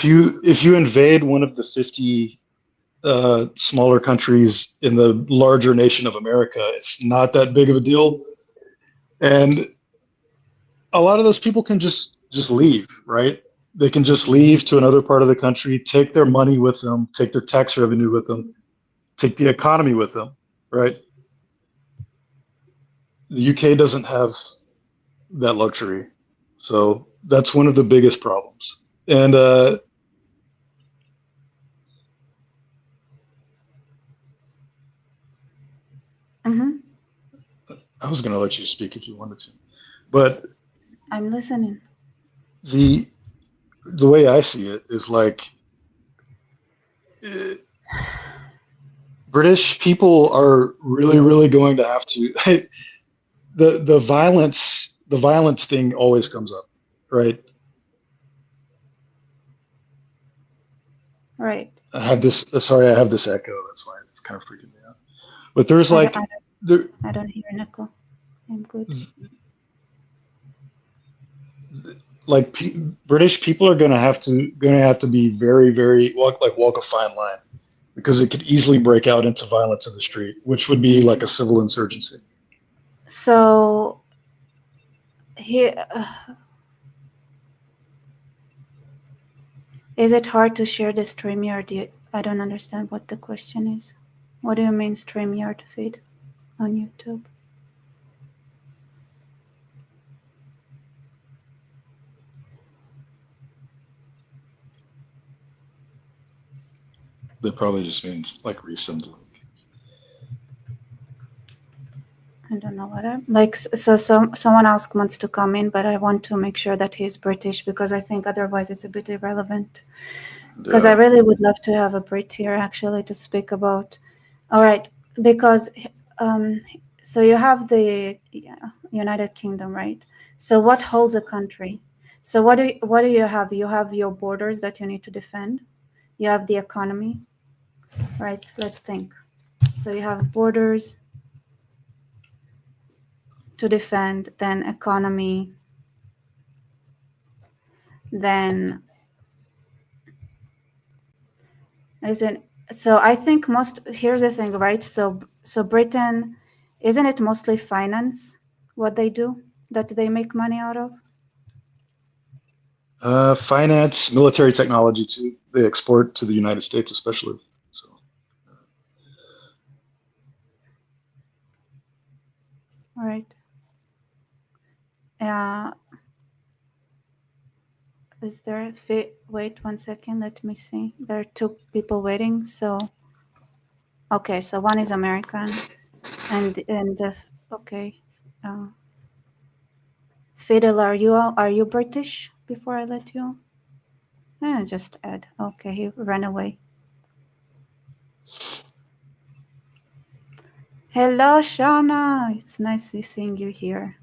you invade one of the 50 smaller countries in the larger nation of America, it's not that big of a deal. And a lot of those people can just leave, right? They can just leave to another part of the country, take their money with them, take their tax revenue with them, take the economy with them, right? The UK doesn't have that luxury. So that's one of the biggest problems. And I was going to let you speak if you wanted to, but I'm listening. The way I see it is like British people are really going to have to the violence thing always comes up, right? Right. I have this echo, that's why it's kind of freaking me out. But there's like I don't hear an echo. I'm good. Like British people are going to have to be very walk a fine line, because it could easily break out into violence in the street, which would be like a civil insurgency. So here, is it hard to share the StreamYard? I don't understand what the question is. What do you mean StreamYard feed on YouTube? That probably just means like resend the link. I don't know what someone else wants to come in, but I want to make sure that he's British, because I think otherwise it's a bit irrelevant. Because I really would love to have a Brit here actually to speak about. All right, because so you have the United Kingdom, right? So what holds a country? So what do you have? You have your borders that you need to defend. You have the economy, right? Let's think. So you have borders to defend, then economy, then so I think here's the thing, right? So Britain, isn't it mostly finance what they do? that they make money out of? Finance, military technology too. They export to the United States, especially. So. All right. Is there a fit? Wait 1 second. Let me see. There are 2 people waiting. So, okay. So one is American, and okay. Fidel, are you British? Before I let you, just add. Okay, he ran away. Hello, Shauna. It's nice seeing you here.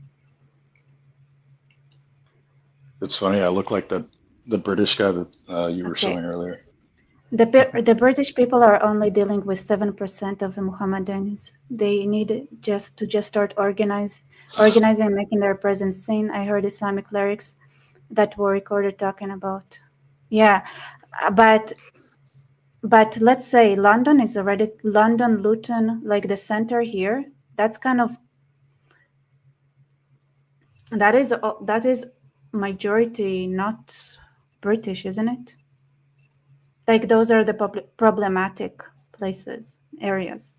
It's funny. I look like the British guy that you were showing earlier. The British people are only dealing with 7% of the Mohammedans. They need just start organizing, and making their presence seen. I heard Islamic clerics that were recorded talking about. Yeah, but let's say London is already Luton, like the center here. That's kind of that is majority not British, isn't it? Like those are the problematic places, areas.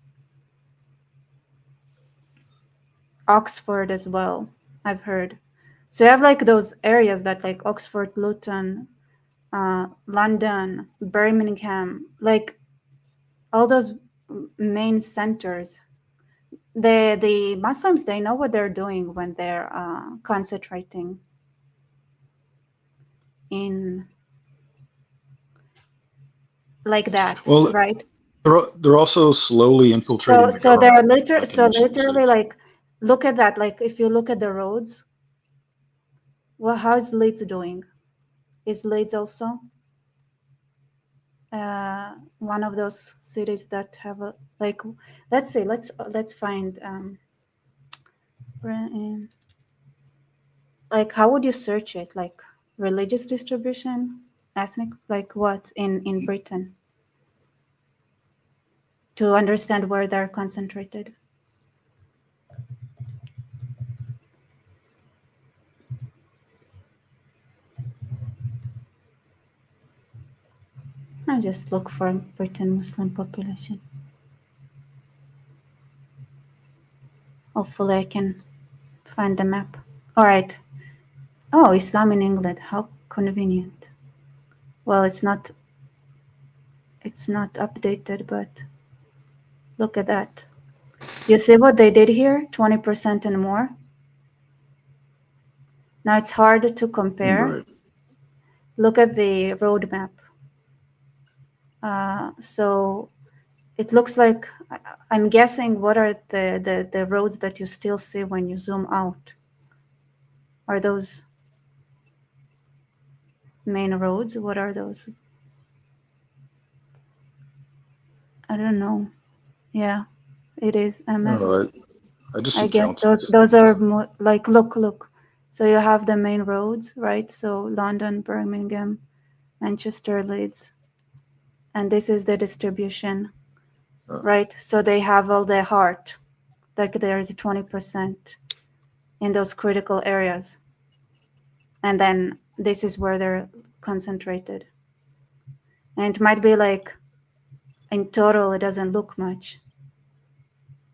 Oxford as well, I've heard. So you have like those areas that like Oxford, Luton, London, Birmingham, like all those main centers. The Muslims, they know what they're doing when they're concentrating in like that, well, right? They're also slowly infiltrating the government. So literally, like, look at that. Like, if you look at the roads, well, how is Leeds doing? Is Leeds also one of those cities that have a like? Let's see. Let's find like, how would you search it? Like religious distribution, ethnic, like what in Britain? To understand where they're concentrated. I just look for Britain Muslim population. Hopefully I can find the map. All right. Oh, Islam in England. How convenient. Well, it's not updated, but look at that. You see what they did here? 20% and more. Now it's hard to compare. Right. Look at the roadmap. So it looks like, I'm guessing, what are the roads that you still see when you zoom out? Are those main roads? What are those? I don't know. Yeah, it is MF. No, I just see I guess counties. those are more like, look. So you have the main roads, right? So London, Birmingham, Manchester, Leeds, and this is the distribution, right? So they have all the heart, like there is 20% in those critical areas, and then this is where they're concentrated. And it might be like, in total, it doesn't look much.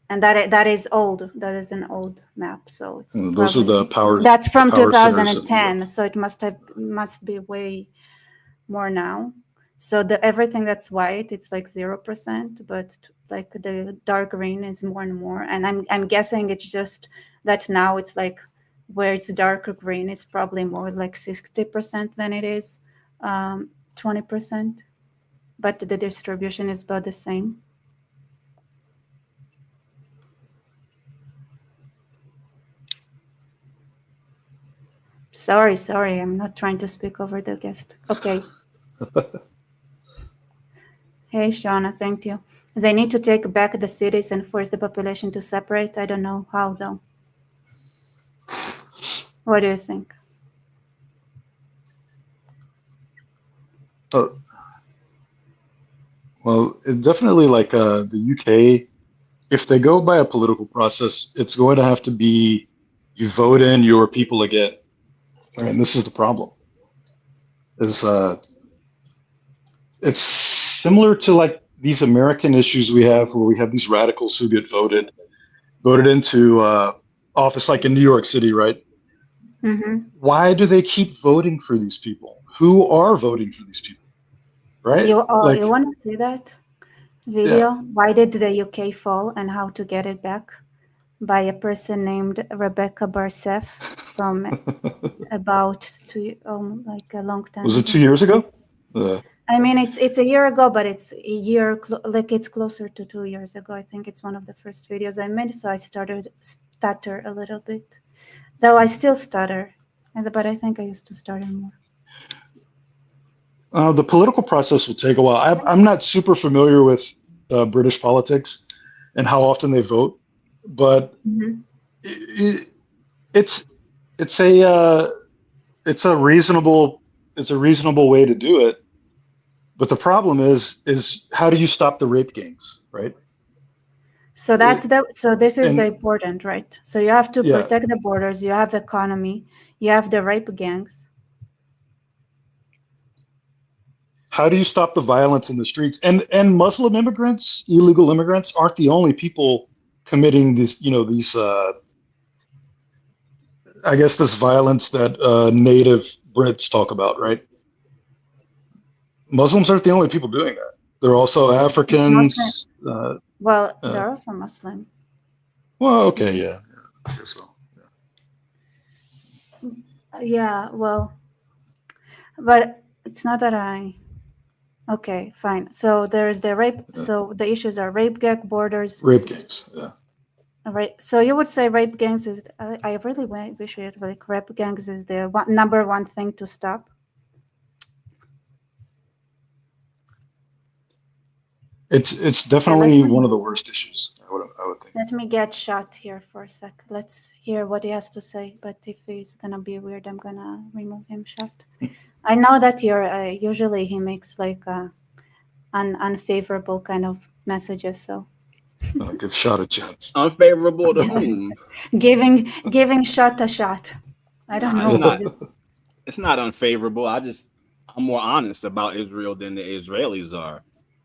And that is old. That is an old map. So it's those are the power. That's from power 2010. So it must be way more now. So everything that's white, it's like 0%, but like the dark green is more and more. And I'm guessing it's just that now it's like where it's darker green is probably more like 60% than it is 20%. But the distribution is about the same. Sorry, I'm not trying to speak over the guest. Okay. Hey, Shauna, thank you. They need to take back the cities and force the population to separate. I don't know how, though. What do you think? Well, it's definitely like the UK. If they go by a political process, it's going to have to be You vote in your people again. Right? And this is the problem. It's similar to like these American issues we have where we have these radicals who get voted into office, like in New York City, right? Mm-hmm. Why do they keep voting for these people? Who are voting for these people? Right? You Like, want to see that video? yeah. Why did the UK fall and how to get it back? By a person named Rebecca Barsef from about like a long time Was it ago. 2 years ago? I mean, it's a year ago, but it's a year like it's closer to 2 years ago. I think it's one of the first videos I made, so I started stutter a little bit, though I still stutter, but I think I used to stutter more. The political process will take a while. I'm not super familiar with British politics and how often they vote, but it's a reasonable way to do it. But the problem is how do you stop the rape gangs, right? So this is the important, right? So you have to protect the borders, you have economy, you have the rape gangs. How do you stop the violence in the streets? And Muslim immigrants, illegal immigrants, aren't the only people committing this violence that native Brits talk about, right? Muslims aren't the only people doing that. There are also Africans. They're also Muslim. Well, okay, yeah. I guess so. Yeah, well, but it's not that okay, fine. So there's the rape. So the issues are rape gang, borders. Rape gangs, yeah. Right. So you would say rape gangs is. I really wish it like rape gangs is the number one thing to stop. It's definitely one of the worst issues. I would think. Let me get shot here for a sec. Let's hear what he has to say. But if he's gonna be weird, I'm gonna remove him. Shot. I know that you're usually he makes like unfavorable kind of messages. So give shot a chance. Unfavorable to whom? giving shot a shot. I don't know. It's not unfavorable. I'm more honest about Israel than the Israelis are.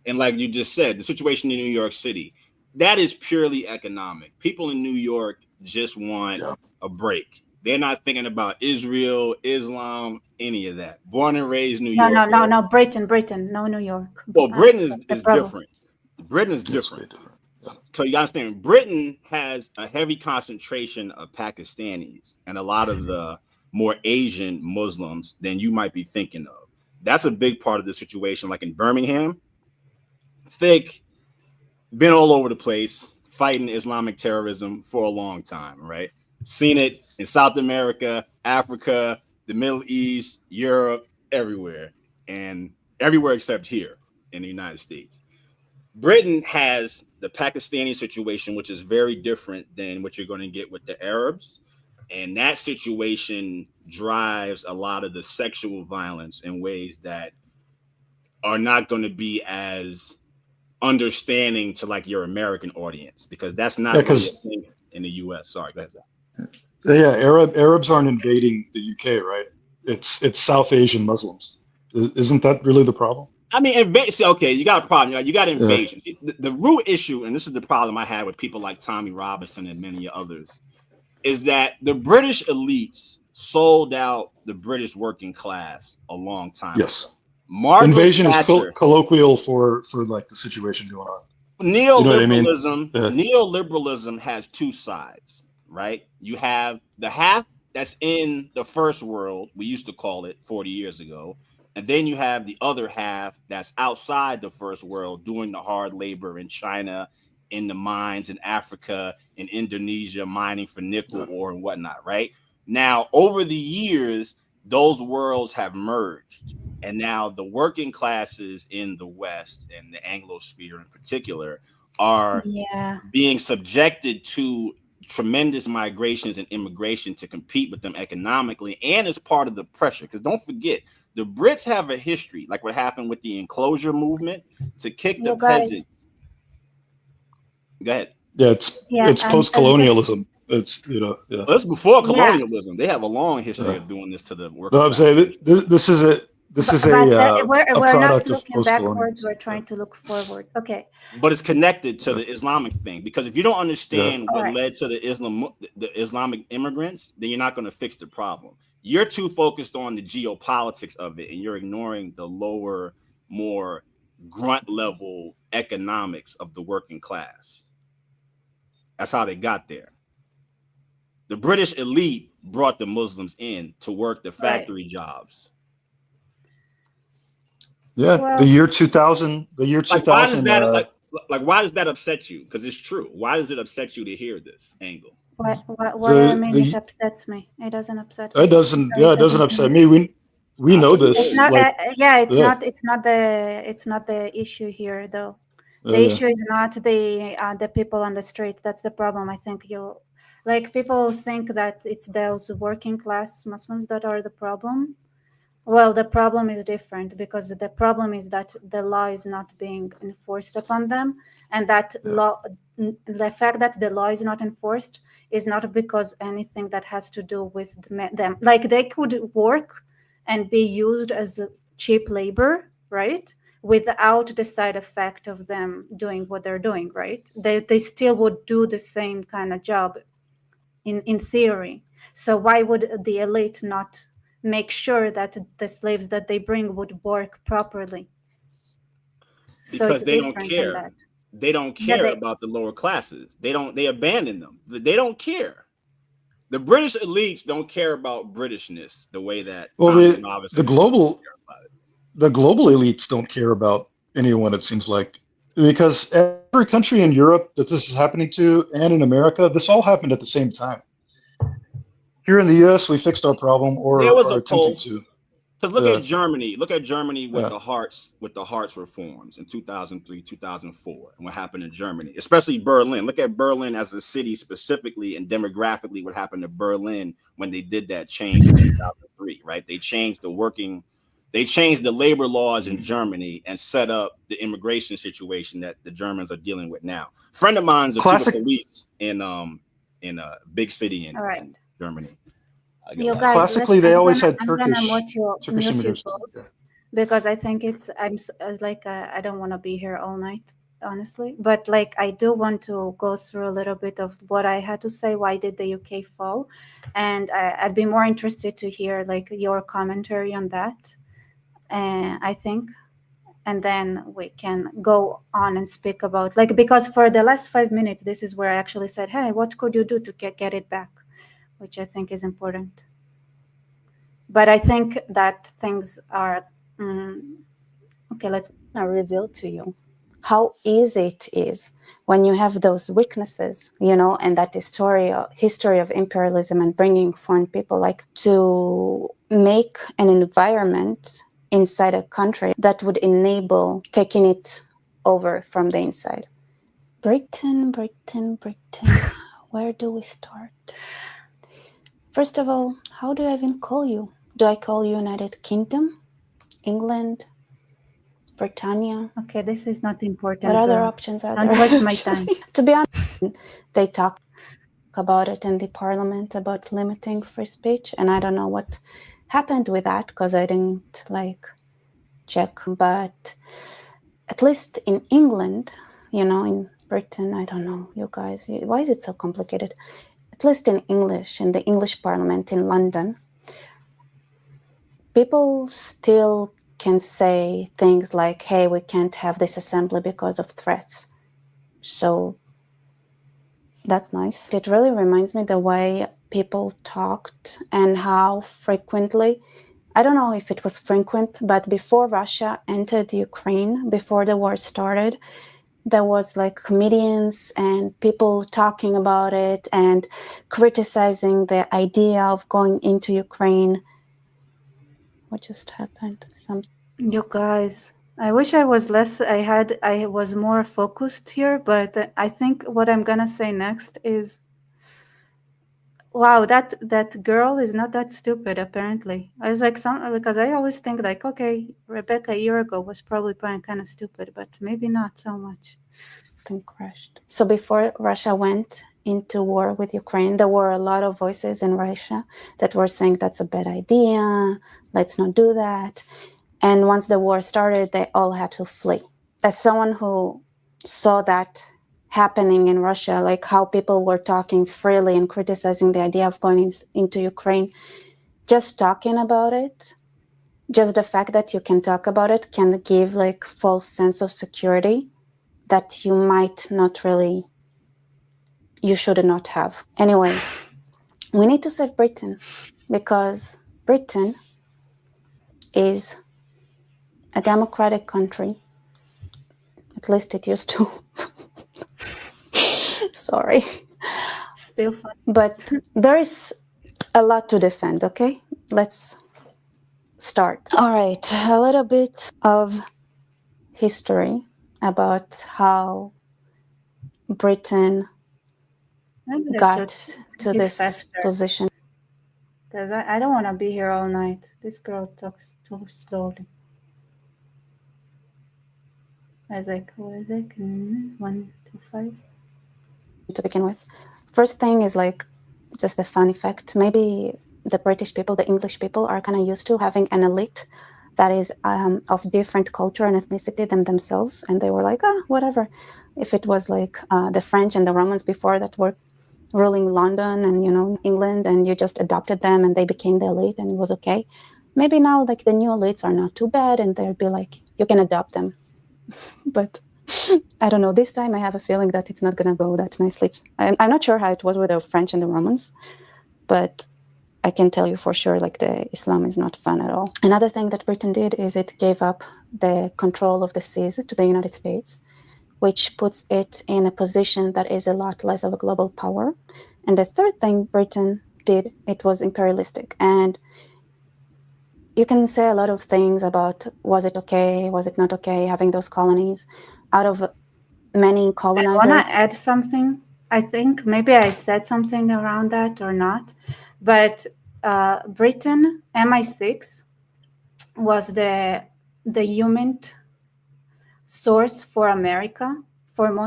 And like you just said, the situation in New York City, that is purely economic. People in New York just want a break. They're not thinking about Israel, Islam, any of that. Born and raised New York. No. Britain, no New York. Well, Britain is different. Britain is different. So you understand, Britain has a heavy concentration of Pakistanis and a lot of the more Asian Muslims than you might be thinking of. That's a big part of the situation. Like in Birmingham, thick, been all over the place fighting Islamic terrorism for a long time, right? Seen it in South America, Africa, the Middle East, Europe, everywhere, and everywhere except here in the United States. Britain has the Pakistani situation, which is very different than what you're going to get with the Arabs. And that situation drives a lot of the sexual violence in ways that are not going to be as understanding to like your American audience, because that's not really a thing in the US. Sorry, go ahead. Yeah, Arabs aren't invading the UK, right? It's South Asian Muslims. Isn't that really the problem? I mean, okay, you got a problem. You got invasion. The root issue, and this is the problem I had with people like Tommy Robinson and many others, is that the British elites sold out the British working class a long time ago. Invasion Thatcher, is colloquial for like the situation going on. Neoliberalism, neoliberalism has two sides, right? You have the half that's in the first world, we used to call it 40 years ago, and then you have the other half that's outside the first world doing the hard labor in China, in the mines in Africa, in Indonesia, mining for nickel ore and whatnot, right? Now, over the years, those worlds have merged. And now the working classes in the West and the Anglosphere in particular are being subjected to tremendous migrations and immigration to compete with them economically and as part of the pressure. Because don't forget, the Brits have a history, like what happened with the enclosure movement, to kick the peasants. Go ahead. Yeah, it's post-colonialism. It's yeah. Well, it's before colonialism. They have a long history of doing this to the working No, I'm class. saying this is a we're not product of looking backwards. post-colonialism. We're trying to look forwards. Okay. But it's connected to the Islamic thing, because if you don't understand what Alright. led to the Islamic immigrants, then you're not going to fix the problem. You're too focused on the geopolitics of it, and you're ignoring the lower, more grunt level economics of the working class. That's how they got there. The British elite brought the Muslims in to work the factory jobs. Yeah, Well, the year 2000. The year 2000. Why does that why does that upset you? Because it's true. Why does it upset you to hear this angle? What do you mean it upsets me? It doesn't upset me. It doesn't. Yeah, it doesn't upset me. We know this. It's not. Like, It's not. It's not the issue here, though. The issue is not the people on the street. That's the problem. I think people think that it's those working class Muslims that are the problem. Well, the problem is different, because the problem is that the law is not being enforced upon them, and that the fact that the law is not enforced is not because anything that has to do with them. Like, they could work and be used as cheap labor, right? Without the side effect of them doing what they're doing, right? They still would do the same kind of job in theory. So why would the elite not make sure that the slaves that they bring would work properly? So Because it's they don't different care. than that. They don't care about the lower classes. They abandon them. They don't care. The British elites don't care about Britishness the way that the global elites don't care about anyone, it seems like, because every country in Europe that this is happening to, and in America, this all happened at the same time. Here in the US, we fixed our problem, or there was are a attempting pulse. to. Because look at Germany. Look at Germany with the Hartz reforms in 2003, 2004, and what happened in Germany, especially Berlin. Look at Berlin as a city specifically and demographically. What happened to Berlin when they did that change in 2003? Right? They changed the labor laws in Germany and set up the immigration situation that the Germans are dealing with now. A friend of mine's a chief of police in a big city in Germany. You guys, classically, they always had I'm gonna Turkish mute you immigrants. both, because I think I don't want to be here all night, honestly. But I do want to go through a little bit of what I had to say. Why did the UK fall? And I'd be more interested to hear your commentary on that. I think, and then we can go on and speak about because for the last 5 minutes, this is where I actually said, "Hey, what could you do to get it back?" Which I think is important. But I think that things are okay. Let's reveal to you how easy it is when you have those weaknesses, and that history of imperialism and bringing foreign people, to make an environment inside a country that would enable taking it over from the inside. Britain. Where do we start? First of all, how do I even call you? Do I call you United Kingdom? England? Britannia? Okay, this is not important. What other options are there? Don't waste my time. To be honest, they talk about it in the parliament about limiting free speech, and I don't know what happened with that because I didn't check. But at least in England, in Britain, I don't know, you guys, why is it so complicated? At least in the English Parliament in London, people still can say things like, hey, we can't have this assembly because of threats. So that's nice. It really reminds me the way people talked and how frequently, I don't know if it was frequent, but before Russia entered Ukraine, before the war started, there was comedians and people talking about it and criticizing the idea of going into Ukraine. What just happened? You guys, I wish I was more focused here, but I think what I'm gonna say next is, wow, that girl is not that stupid, apparently. I was because I always think okay, Rebecca a year ago was probably kind of stupid, but maybe not so much. Thing crashed. So before Russia went into war with Ukraine, there were a lot of voices in Russia that were saying that's a bad idea, let's not do that. And once the war started, they all had to flee. As someone who saw that happening in Russia, like how people were talking freely and criticizing the idea of going into Ukraine, just talking about it, just the fact that you can talk about it can give like false sense of security that you might not really, you should not have. Anyway, we need to save Britain because Britain is a democratic country. At least it used to. Sorry. Still fun. But there is a lot to defend, okay? Let's start. All right, a little bit of history about how Britain got to this position. Because I don't want to be here all night. This girl talks too slowly. Isaac, what is it? 1, 2, 5. To begin with, first thing is like just a fun fact. Maybe the British people, the English people, are kind of used to having an elite that is of different culture and ethnicity than themselves, and they were like, whatever. If it was like the French and the Romans before that were ruling London and England, and you just adopted them and they became the elite and it was okay. Maybe now like the new elites are not too bad and they'll be like, you can adopt them. But I don't know, this time I have a feeling that it's not going to go that nicely. I'm not sure how it was with the French and the Romans, but I can tell you for sure, like the Islam is not fun at all. Another thing that Britain did is it gave up the control of the seas to the United States, which puts it in a position that is a lot less of a global power. And the third thing Britain did, it was imperialistic. And you can say a lot of things about was it okay, was it not okay, having those colonies. Out of many colonizers. I want to add something. I think maybe I said something around that or not. But Britain, MI6, was the human source for America,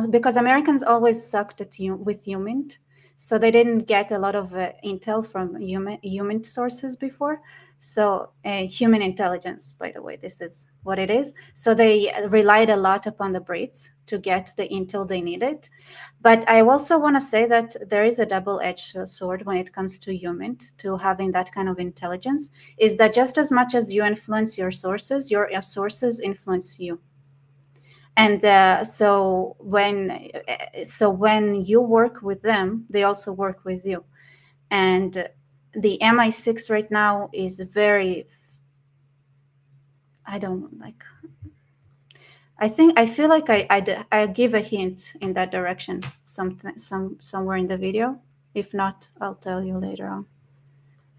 because Americans always sucked at with human, so they didn't get a lot of intel from human sources before. So human intelligence, by the way, this is what it is. So they relied a lot upon the Brits to get the intel they needed. But I also want to say that there is a double-edged sword when it comes to human, to having that kind of intelligence, is that just as much as you influence your sources influence you. And so when you work with them, they also work with you. And the MI6 right now is very, I feel like I give a hint in that direction somewhere in the video. If not, I'll tell you later on.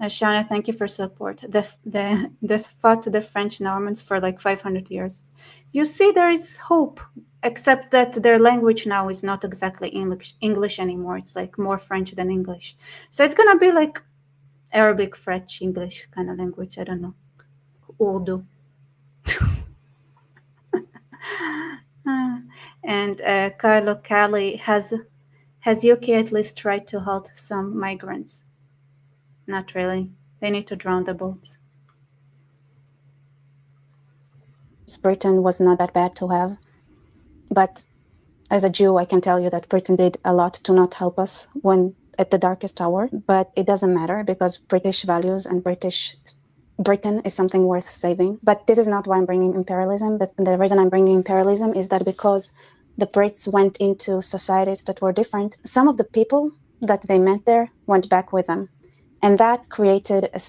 Shana, thank you for support. They fought the French Normans for like 500 years. You see, there is hope, except that their language now is not exactly English anymore. It's like more French than English. So it's gonna be like Arabic, French, English kind of language. I don't know. Urdu. And Carlo Cali has UK at least tried to halt some migrants? Not really. They need to drown the boats. Britain was not that bad to have, but as a Jew, I can tell you that Britain did a lot to not help us when at the darkest hour. But it doesn't matter because British values and Britain is something worth saving. But this is not why I'm bringing imperialism. But the reason I'm bringing imperialism is that because the Brits went into societies that were different, some of the people that they met there went back with them. And that created a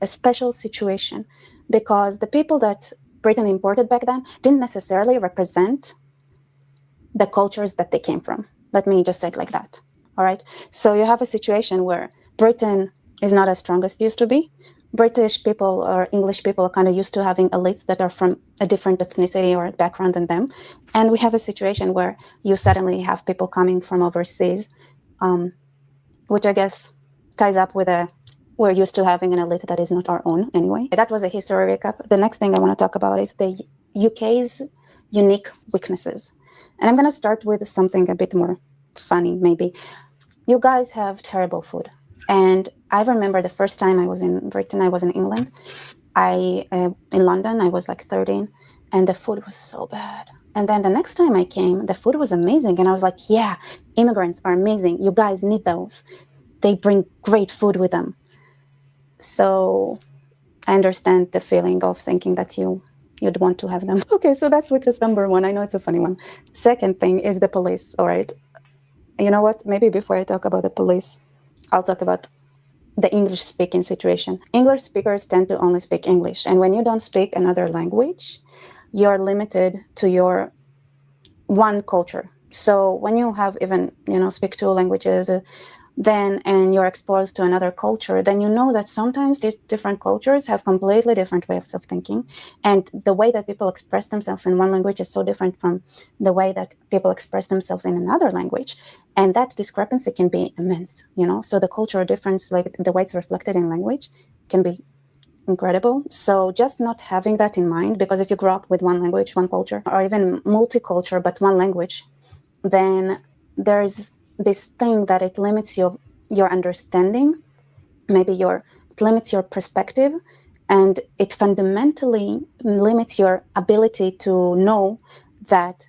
special situation because the people that Britain imported back then didn't necessarily represent the cultures that they came from. Let me just say it like that. All right. So you have a situation where Britain is not as strong as it used to be. British people or English people are kind of used to having elites that are from a different ethnicity or background than them. And we have a situation where you suddenly have people coming from overseas, which I guess ties up with we're used to having an elite that is not our own anyway. That was a history recap. The next thing I want to talk about is the UK's unique weaknesses. And I'm going to start with something a bit more funny, maybe. you guys have terrible food. And I remember the first time I was in Britain, I was in England. In London, I was like 13, and the food was so bad. And then the next time I came, the food was amazing. And I was like, yeah, immigrants are amazing. You guys need those. They bring great food with them. So I understand the feeling of thinking that you'd want to have them. Okay, so that's weakness number one. I know it's a funny one. Second thing is the police, all right? You know what? Maybe before I talk about the police, I'll talk about the English-speaking situation. English speakers tend to only speak English. And when you don't speak another language, you're limited to your one culture. So when you have even, speak two languages, and you're exposed to another culture, then you know that sometimes different cultures have completely different ways of thinking. And the way that people express themselves in one language is so different from the way that people express themselves in another language. And that discrepancy can be immense, So the cultural difference, like the way it's reflected in language, can be incredible. So just not having that in mind, because if you grow up with one language, one culture, or even multicultural, but one language, then there is this thing that it limits your understanding, maybe it limits your perspective, and it fundamentally limits your ability to know that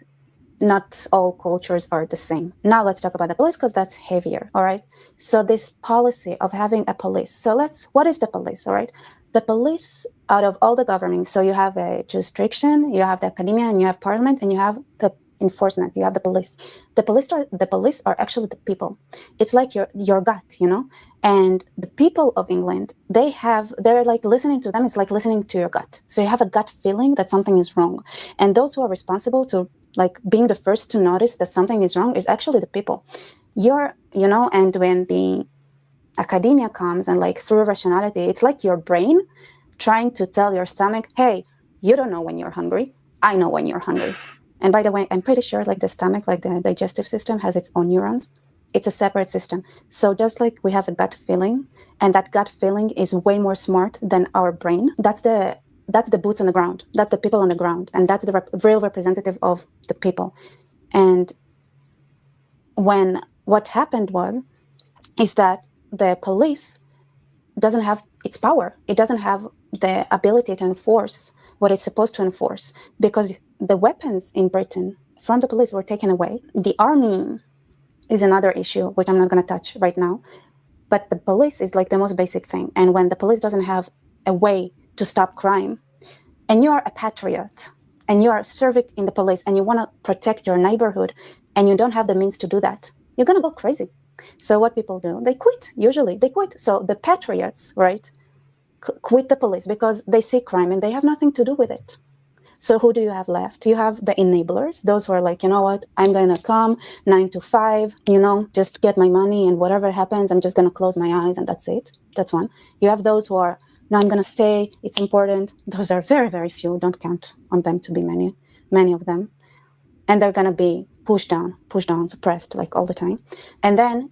not all cultures are the same. Now let's talk about the police, because that's heavier, all right? So this policy of having a police. So what is the police, all right? The police, out of all the governments, so you have a jurisdiction, you have the academia, and you have parliament, and you have the enforcement, you have the police. The police are actually the people. It's like your gut, And the people of England, they're like listening to them, it's like listening to your gut. So you have a gut feeling that something is wrong. And those who are responsible to like being the first to notice that something is wrong is actually the people. And when the academia comes and like through rationality, it's like your brain trying to tell your stomach, hey, you don't know when you're hungry. I know when you're hungry. And by the way, I'm pretty sure like the stomach, like the digestive system has its own neurons. It's a separate system. So just like we have a gut feeling, and that gut feeling is way more smart than our brain. That's the boots on the ground. That's the people on the ground. And that's the real representative of the people. And what happened is that the police doesn't have its power. It doesn't have the ability to enforce what it's supposed to enforce, because the weapons in Britain from the police were taken away. The army is another issue, which I'm not going to touch right now. But the police is like the most basic thing. And when the police doesn't have a way to stop crime, and you're a patriot, and you're serving in the police, and you want to protect your neighborhood, and you don't have the means to do that, you're going to go crazy. So what people do, they quit. Usually they quit. So the patriots, right, quit the police because they see crime and they have nothing to do with it. So who do you have left? You have the enablers, those who are like, you know what, I'm going to come 9 to 5, just get my money, and whatever happens, I'm just going to close my eyes and that's it. That's one. You have those who are, no, I'm going to stay. It's important. Those are very, very few. Don't count on them to be many of them. And they're going to be pushed down, suppressed like all the time. And then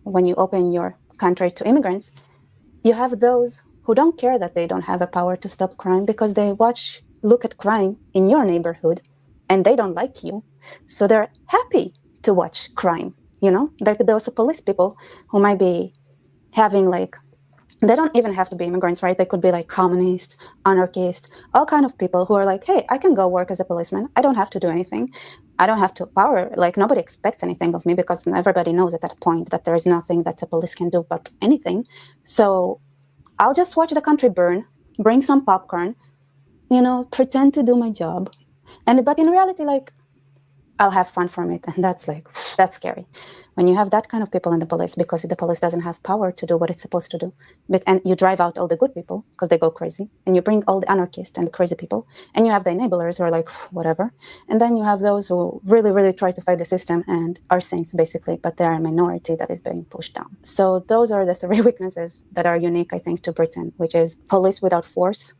when you open your country to immigrants, you have those who don't care that they don't have a power to stop crime, because they look at crime in your neighborhood and they don't like you. So they're happy to watch crime, Like those police people who might be having they don't even have to be immigrants, right? They could be like communists, anarchists, all kind of people who are like, hey, I can go work as a policeman. I don't have to do anything. I don't have to power. Like nobody expects anything of me, because everybody knows at that point that there is nothing that the police can do but anything. So I'll just watch the country burn, bring some popcorn, pretend to do my job. But in reality, I'll have fun from it. And that's scary. When you have that kind of people in the police, because the police doesn't have power to do what it's supposed to do. And you drive out all the good people because they go crazy, and you bring all the anarchists and the crazy people, and you have the enablers who are like, whatever. And then you have those who really, really try to fight the system and are saints, basically, but they're a minority that is being pushed down. So those are the three weaknesses that are unique, I think, to Britain, which is police without force,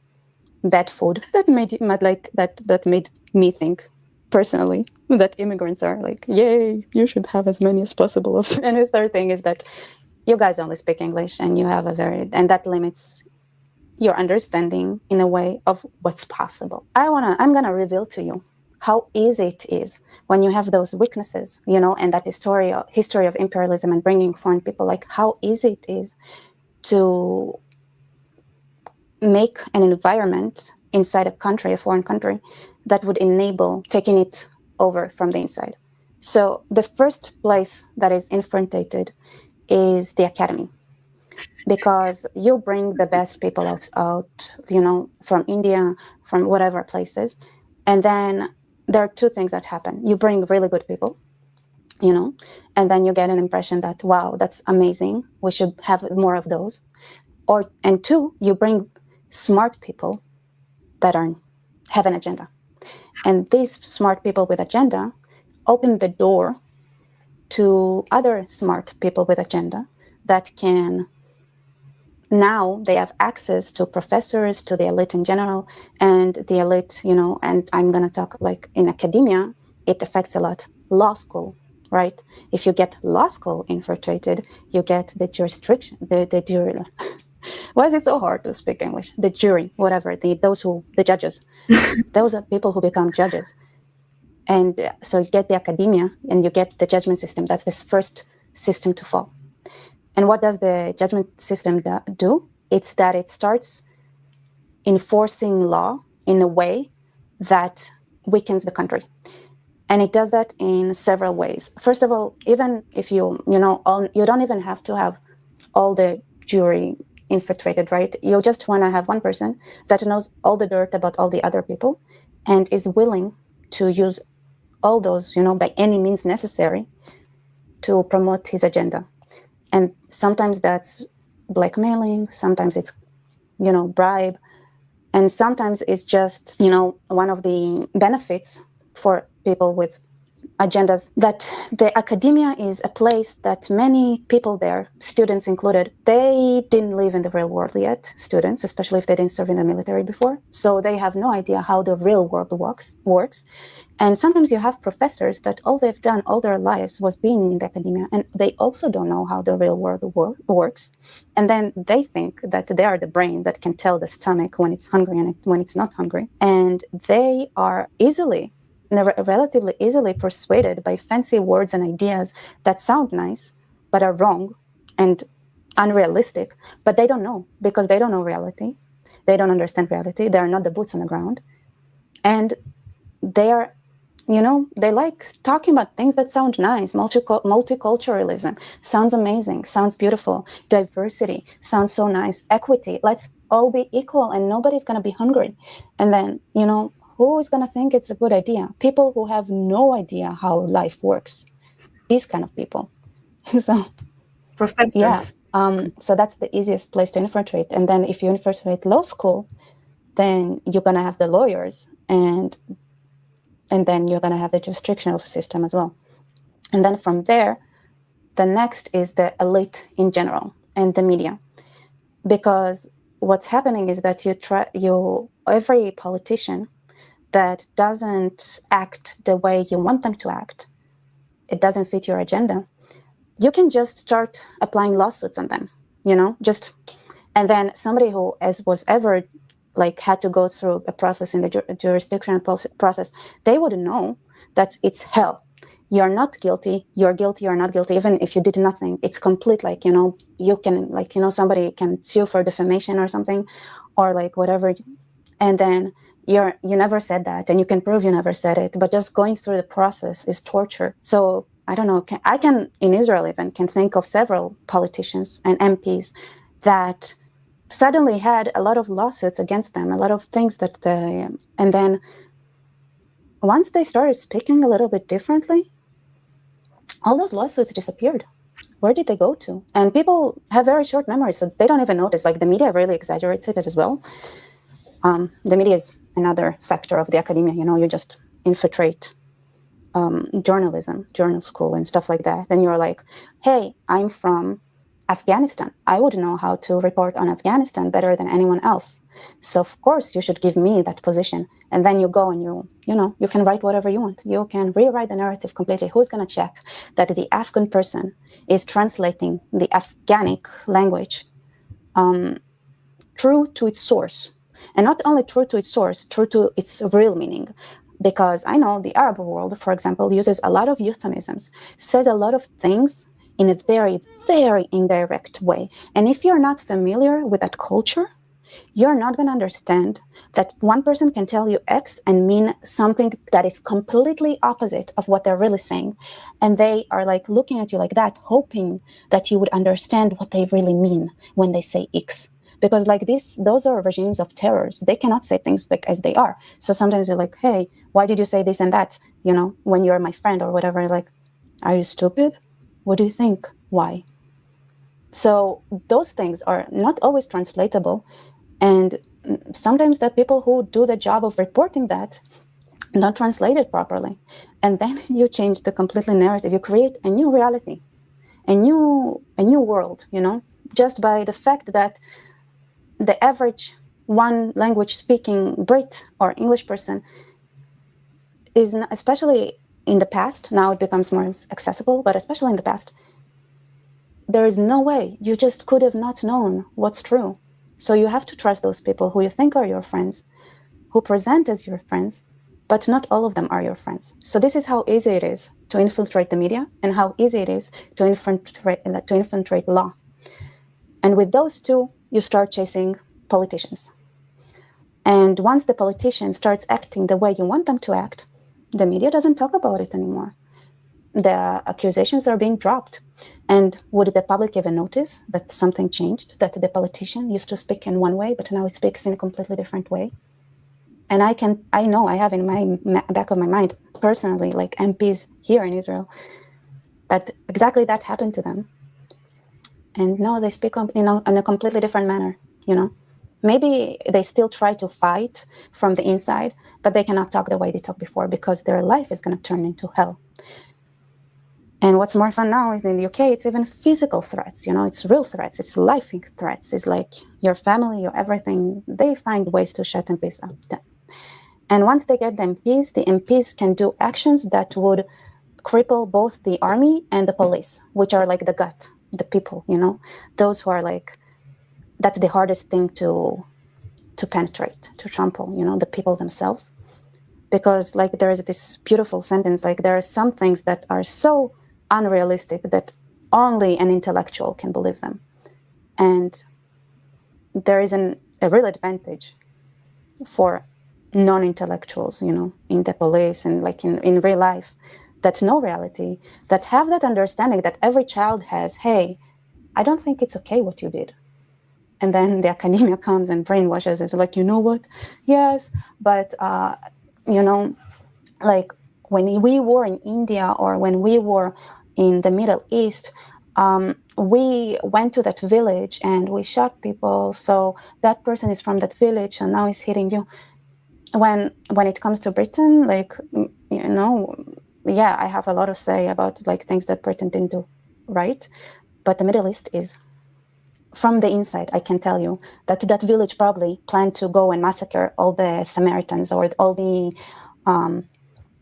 bad food. That made me think personally that immigrants are like, yay, you should have as many as possible of. And the third thing is that you guys only speak English, and you have and that limits your understanding in a way of what's possible. I'm gonna reveal to you how easy it is when you have those weaknesses, and that history of imperialism and bringing foreign people, like how easy it is to make an environment inside a foreign country, that would enable taking it over from the inside. So the first place that is infiltrated is the academy, because you bring the best people out, from India, from whatever places, and then there are two things that happen. You bring really good people, and then you get an impression that, wow, that's amazing, we should have more of those. And two, you bring smart people that have an agenda. And these smart people with agenda open the door to other smart people with agenda that can, now they have access to professors, to the elite in general, and the elite, and I'm going to talk like in academia, it affects a lot. Law school, right? If you get law school infiltrated, you get the jurisdiction, the jury. Why is it so hard to speak English? The jury, whatever, the judges. Those are people who become judges. And so you get the academia and you get the judgment system. That's this first system to fall. And what does the judgment system do? It's that it starts enforcing law in a way that weakens the country. And it does that in several ways. First of all, even if you don't even have to have all the jury infiltrated, right? You just want to have one person that knows all the dirt about all the other people and is willing to use all those, by any means necessary to promote his agenda. And sometimes that's blackmailing, sometimes it's, bribe, and sometimes it's just, one of the benefits for people with agendas, that the academia is a place that many people there, students included, they didn't live in the real world yet, students, especially if they didn't serve in the military before. So they have no idea how the real world works. And sometimes you have professors that all they've done all their lives was being in the academia, and they also don't know how the real world works. And then they think that they are the brain that can tell the stomach when it's hungry and when it's not hungry. And they are relatively easily persuaded by fancy words and ideas that sound nice, but are wrong and unrealistic. But they don't know, because they don't know reality. They don't understand reality. They are not the boots on the ground. And they are, they like talking about things that sound nice. Multiculturalism sounds amazing, sounds beautiful. Diversity sounds so nice. Equity, let's all be equal and nobody's going to be hungry. And then, who is going to think it's a good idea? People who have no idea how life works. These kind of people. So, professors. Yeah. So that's the easiest place to infiltrate. And then if you infiltrate law school, then you're going to have the lawyers, and then you're going to have the jurisdictional system as well. And then from there, the next is the elite in general and the media. Because what's happening is that every politician that doesn't act the way you want them to act, it doesn't fit your agenda, you can just start applying lawsuits on them, and then somebody who was ever had to go through a process in the jurisdictional process, they would know that it's hell. You're not guilty, you're guilty, you're not guilty, even if you did nothing. It's complete, you can, somebody can sue for defamation or something, or whatever. And then you never said that, and you can prove you never said it, but just going through the process is torture. So I don't know, I can, in Israel even, can think of several politicians and MPs that suddenly had a lot of lawsuits against them, a lot of things and then once they started speaking a little bit differently, all those lawsuits disappeared. Where did they go to? And people have very short memories, so they don't even notice. The media really exaggerates it as well. The media is another factor of the academia. You just infiltrate journalism, journal school and stuff like that. Then you're like, hey, I'm from Afghanistan. I would know how to report on Afghanistan better than anyone else. So of course you should give me that position. And then you go and you can write whatever you want. You can rewrite the narrative completely. Who's going to check that the Afghan person is translating the Afghanic language true to its source? And not only true to its source, true to its real meaning. Because I know the Arab world, for example, uses a lot of euphemisms, says a lot of things in a very, very indirect way. And if you're not familiar with that culture, you're not going to understand that one person can tell you X and mean something that is completely opposite of what they're really saying. And they are like looking at you like that, hoping that you would understand what they really mean when they say X. Because like those are regimes of terrors. They cannot say things like as they are. So sometimes you're like, hey, why did you say this and that? You know, when you're my friend or whatever, like, are you stupid? What do you think? Why? So those things are not always translatable. And sometimes the people who do the job of reporting that don't translate it properly. And then you change the completely narrative. You create a new reality, a new world, you know, just by the fact that the average one language speaking Brit or English person is, especially in the past, now it becomes more accessible, but especially in the past, there is no way. You just could have not known what's true. So you have to trust those people who you think are your friends, who present as your friends, but not all of them are your friends. So this is how easy it is to infiltrate the media and how easy it is to infiltrate law. And with those two, you start chasing politicians. And once the politician starts acting the way you want them to act, the media doesn't talk about it anymore. The accusations are being dropped. And would the public even notice that something changed, that the politician used to speak in one way, but now he speaks in a completely different way? And I know I have in my back of my mind personally, like MPs here in Israel, that exactly that happened to them. And now they speak, in a completely different manner, you know? Maybe they still try to fight from the inside, but they cannot talk the way they talked before because their life is going to turn into hell. And what's more fun now is in the UK, it's even physical threats, you know, it's real threats, it's life threats. It's like your family, your everything, they find ways to shut MPs up. And once they get the MPs can do actions that would cripple both the army and the police, which are like the gut, the people, you know, those who are like, that's the hardest thing to penetrate, to trample, you know, the people themselves. Because like there is this beautiful sentence, like there are some things that are so unrealistic that only an intellectual can believe them. And there is a real advantage for non-intellectuals, you know, in the police and like in real life, that know reality, that have that understanding that every child has, hey, I don't think it's okay what you did. And then the academia comes and brainwashes. It's like, you know what? Yes, but, you know, like when we were in India or when we were in the Middle East, we went to that village and we shot people. So that person is from that village and now he's hitting you. When it comes to Britain, like, you know, yeah, I have a lot to say about like things that Britain didn't do right. But the Middle East is, from the inside, I can tell you that that village probably planned to go and massacre all the Samaritans or all the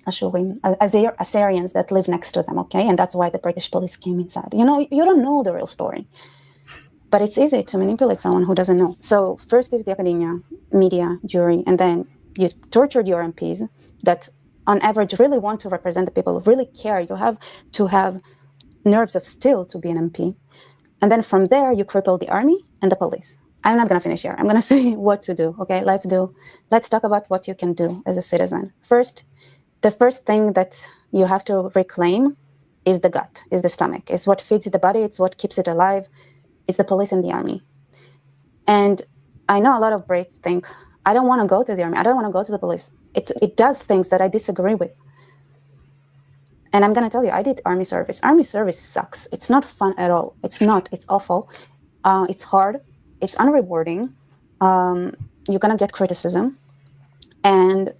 Assyrians that live next to them, okay? And that's why the British police came inside. You know, you don't know the real story. But it's easy to manipulate someone who doesn't know. So first is the academia, media, jury, and then you tortured your MPs that on average really want to represent the people, really care. You have to have nerves of steel to be an MP. And then from there, you cripple the army and the police. I'm not going to finish here. I'm going to say what to do, okay? Let's talk about what you can do as a citizen. First, the first thing that you have to reclaim is the gut, is the stomach, is what feeds the body, it's what keeps it alive. It's the police and the army. And I know a lot of Brits think, I don't want to go to the army. I don't want to go to the police. It does things that I disagree with. And I'm going to tell you, I did army service. Army service sucks. It's not fun at all. It's not. It's awful. It's hard. It's unrewarding. You're going to get criticism. And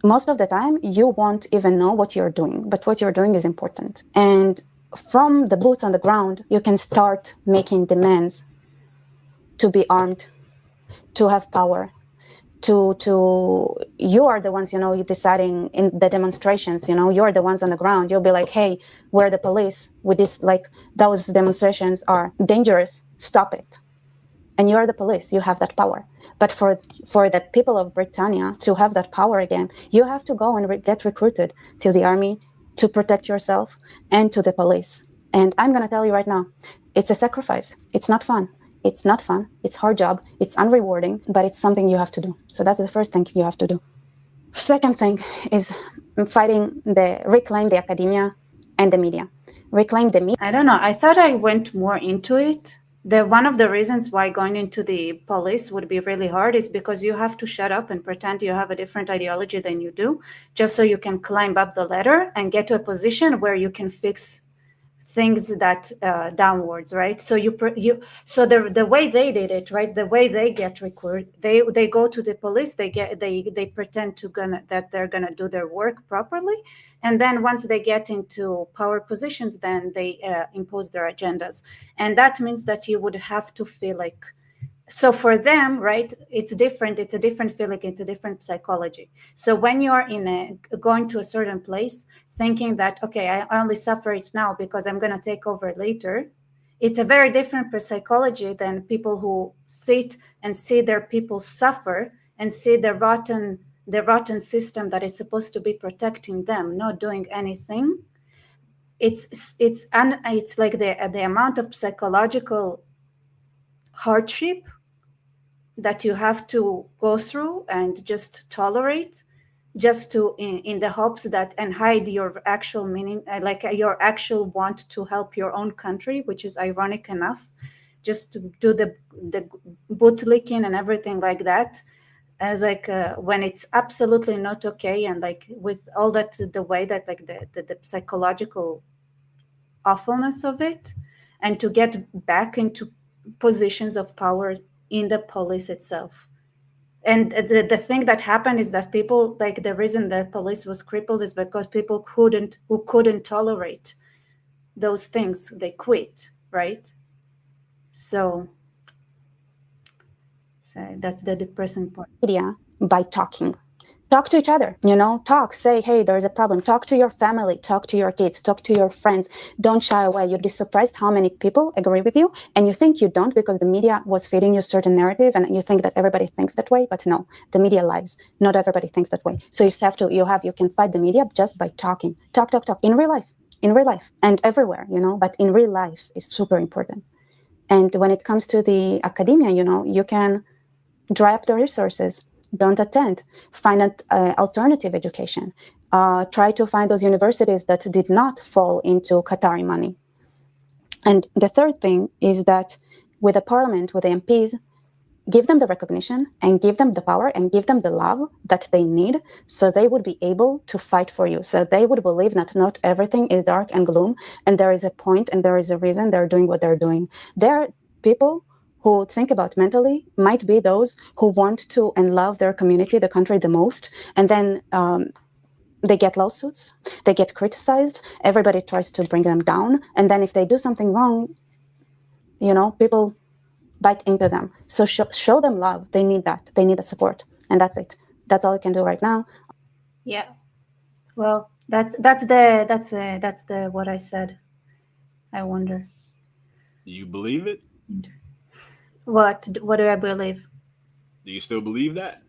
most of the time, you won't even know what you're doing. But what you're doing is important. And from the boots on the ground, you can start making demands to be armed, to have power, you are the ones, you know, you're deciding in the demonstrations, you know, you're the ones on the ground. You'll be like, hey, we're the police with this, like, those demonstrations are dangerous. Stop it. and you are the police, you have that power. But for the people of Britannia to have that power again, you have to go and get recruited to the army to protect yourself and to the police. And I'm going to tell you right now, it's a sacrifice. It's not fun. It's not fun. It's a hard job. It's unrewarding, but it's something you have to do. So that's the first thing you have to do. Second thing is reclaim the academia and the media. Reclaim the media. I don't know. I thought I went more into it. One of the reasons why going into the police would be really hard is because you have to shut up and pretend you have a different ideology than you do, just so you can climb up the ladder and get to a position where you can fix things that downwards, right? So so the way they did it, right? The way they get recruited, they go to the police, they pretend that they're gonna do their work properly, and then once they get into power positions, then they impose their agendas, and that means that you would have to feel like. So for them, right, it's different. It's a different feeling. It's a different psychology. So when you're going to a certain place, thinking that, okay, I only suffer it now because I'm going to take over later, it's a very different psychology than people who sit and see their people suffer and see the rotten system that is supposed to be protecting them not doing anything. It's like the amount of psychological hardship that you have to go through and just tolerate, just to in the hopes that and hide your actual meaning, like your actual want to help your own country, which is ironic enough, just to do the bootlicking and everything like that, as like when it's absolutely not okay, and like with all that, the way that like the psychological awfulness of it, and to get back into positions of power in the police itself. And the thing that happened is that people, like the reason the police was crippled is because people who couldn't tolerate those things, they quit, right? So that's the depressing part. Media by talking. Talk to each other, say, hey, there's a problem. Talk to your family, talk to your kids, talk to your friends. Don't shy away. You'd be surprised how many people agree with you, and you think you don't because the media was feeding you a certain narrative and you think that everybody thinks that way, but no, the media lies. Not everybody thinks that way. So you can fight the media just by talking. Talk in real life and everywhere, but in real life is super important. And when it comes to the academia, you can dry up the resources. Don't attend. Find an alternative education. Try to find those universities that did not fall into Qatari money. And the third thing is that with the parliament, with the MPs, give them the recognition and give them the power and give them the love that they need, so they would be able to fight for you. So they would believe that not everything is dark and gloom, and there is a point and there is a reason they're doing what they're doing. There are people who think about mentally might be those who want to and love their community, the country the most, and then they get lawsuits, they get criticized, everybody tries to bring them down, and then if they do something wrong, people bite into them. So show them love. They need that. They need that support, and that's it. That's all I can do right now. Yeah. Well, that's the what I said. I wonder. Do you believe it? What do I believe? Do you still believe that?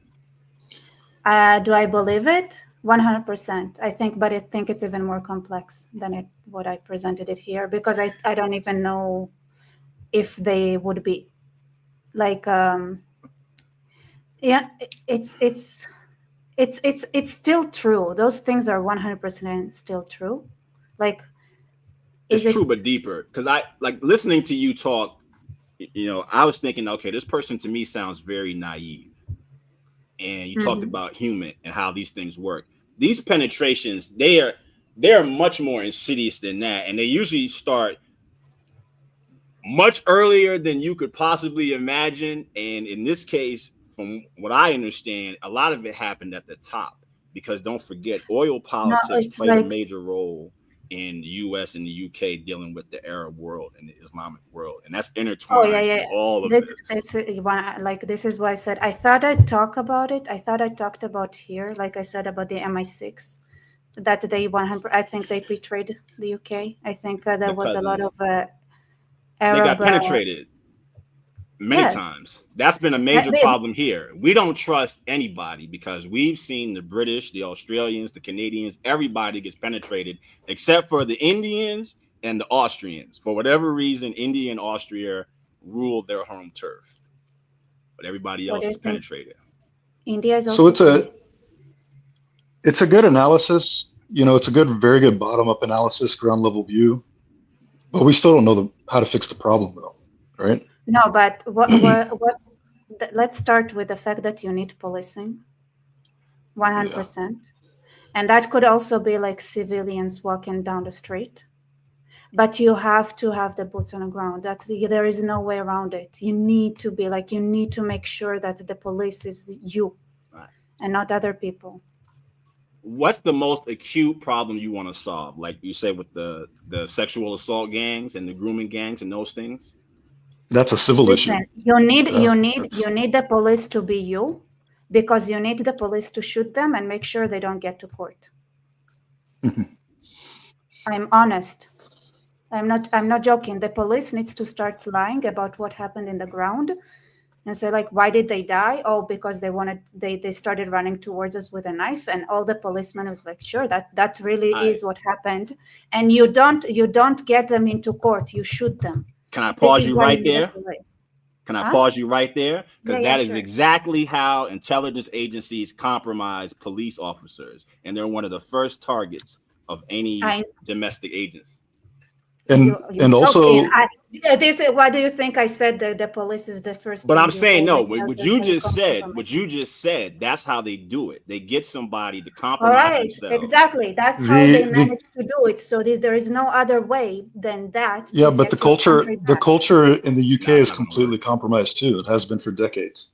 Do I believe it? 100%. I think it's even more complex than what I presented it here, because I don't even know if they would be like it's still true. Those things are 100% still true. Like it's true, but deeper. Because I like listening to you talk. I was thinking, okay, this person to me sounds very naive. And you talked about human and how these things work. These penetrations, they are much more insidious than that, and they usually start much earlier than you could possibly imagine. And in this case, from what I understand, a lot of it happened at the top, because don't forget, oil politics played a major role in the U.S. and the UK dealing with the Arab world and the Islamic world, and that's intertwined. With all of this. This is why I said I thought I'd talk about it. I thought I talked about here, like I said about the MI6, that they 100. I think they betrayed the UK. I think there was a lot of Arab. They got penetrated. Many Yes. times. That's been a major problem here. We don't trust anybody because we've seen the British, the Australians, the Canadians, everybody gets penetrated except for the Indians and the Austrians. For whatever reason, India and Austria rule their home turf. But everybody What else do you is think? penetrated. India is So also it's a good analysis. You know, it's a very good bottom up analysis, ground level view. But we still don't know how to fix the problem, though, right? no, but let's start with the fact that you need policing, 100%, and that could also be like civilians walking down the street. But you have to have the boots on the ground. There is no way around it. You need to make sure that the police is you, and not other people. What's the most acute problem you want to solve? Like you said with the sexual assault gangs and the grooming gangs and those things? That's a civil issue. You need the police to be you, because you need the police to shoot them and make sure they don't get to court. I'm honest. I'm not joking. The police needs to start lying about what happened in the ground and say, like, why did they die? Oh, because they started running towards us with a knife, and all the policemen was like, sure, that really is what happened. And you don't get them into court, you shoot them. Can I pause you right there? Can I pause you right there? Because that is sure. exactly how intelligence agencies compromise police officers, and they're one of the first targets of any domestic agents. And also, why do you think I said that the police is the first? But I'm saying no. What you just said, that's how they do it. They get somebody to compromise themselves. Exactly. That's how they manage to do it. So there is no other way than that. Yeah, but the culture in the UK is completely compromised too. It has been for decades.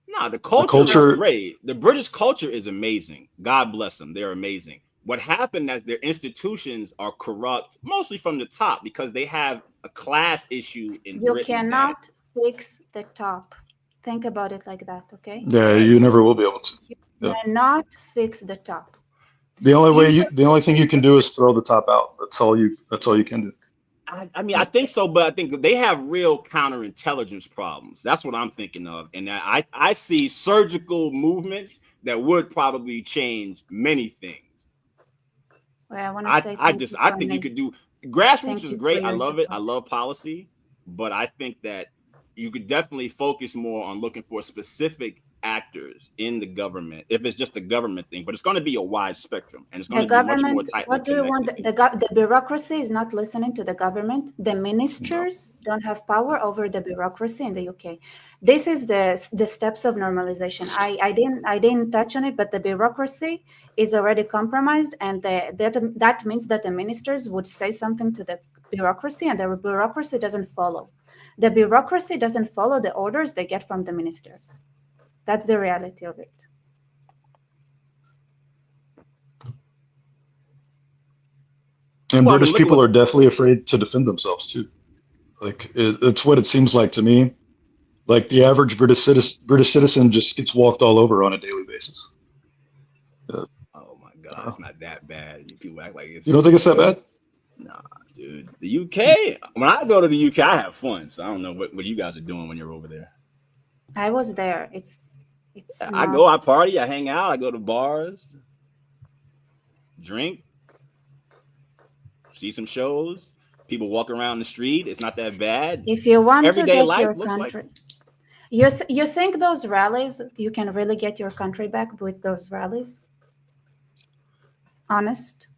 No, the culture is great. The British culture is amazing. God bless them. They're amazing. What happened is their institutions are corrupt, mostly from the top, because they have a class issue in Britain. You cannot fix the top. Think about it like that, okay? Yeah, you never will be able to. You cannot fix the top. The only thing you can do is throw the top out. That's all you can do. I mean, I think so, but I think they have real counterintelligence problems. That's what I'm thinking of. And I see surgical movements that would probably change many things. Well, I think you could do grassroots is great. I love it. I love policy, but I think that you could definitely focus more on looking for specific actors in the government. If it's just a government thing, but it's going to be a wide spectrum, and it's going to be much more tightly What do you want? The bureaucracy is not listening to the government. The ministers don't have power over the bureaucracy in the UK. This is the steps of normalization. I didn't touch on it, but the bureaucracy is already compromised, and that means that the ministers would say something to the bureaucracy, and the bureaucracy doesn't follow. The bureaucracy doesn't follow the orders they get from the ministers. That's the reality of it. And British people are definitely afraid to defend themselves too. Like it's what it seems like to me. Like the average British citizen just gets walked all over on a daily basis. Oh my God, it's not that bad. People act like it's. You don't think it's that bad? Nah, dude. The UK. When I go to the UK, I have fun. So I don't know what you guys are doing when you're over there. I was there. I go, I party, I hang out, I go to bars, drink, see some shows. People walk around the street. It's not that bad. If you want everyday to get life your looks country, like. you think those rallies, you can really get your country back with those rallies? Honest.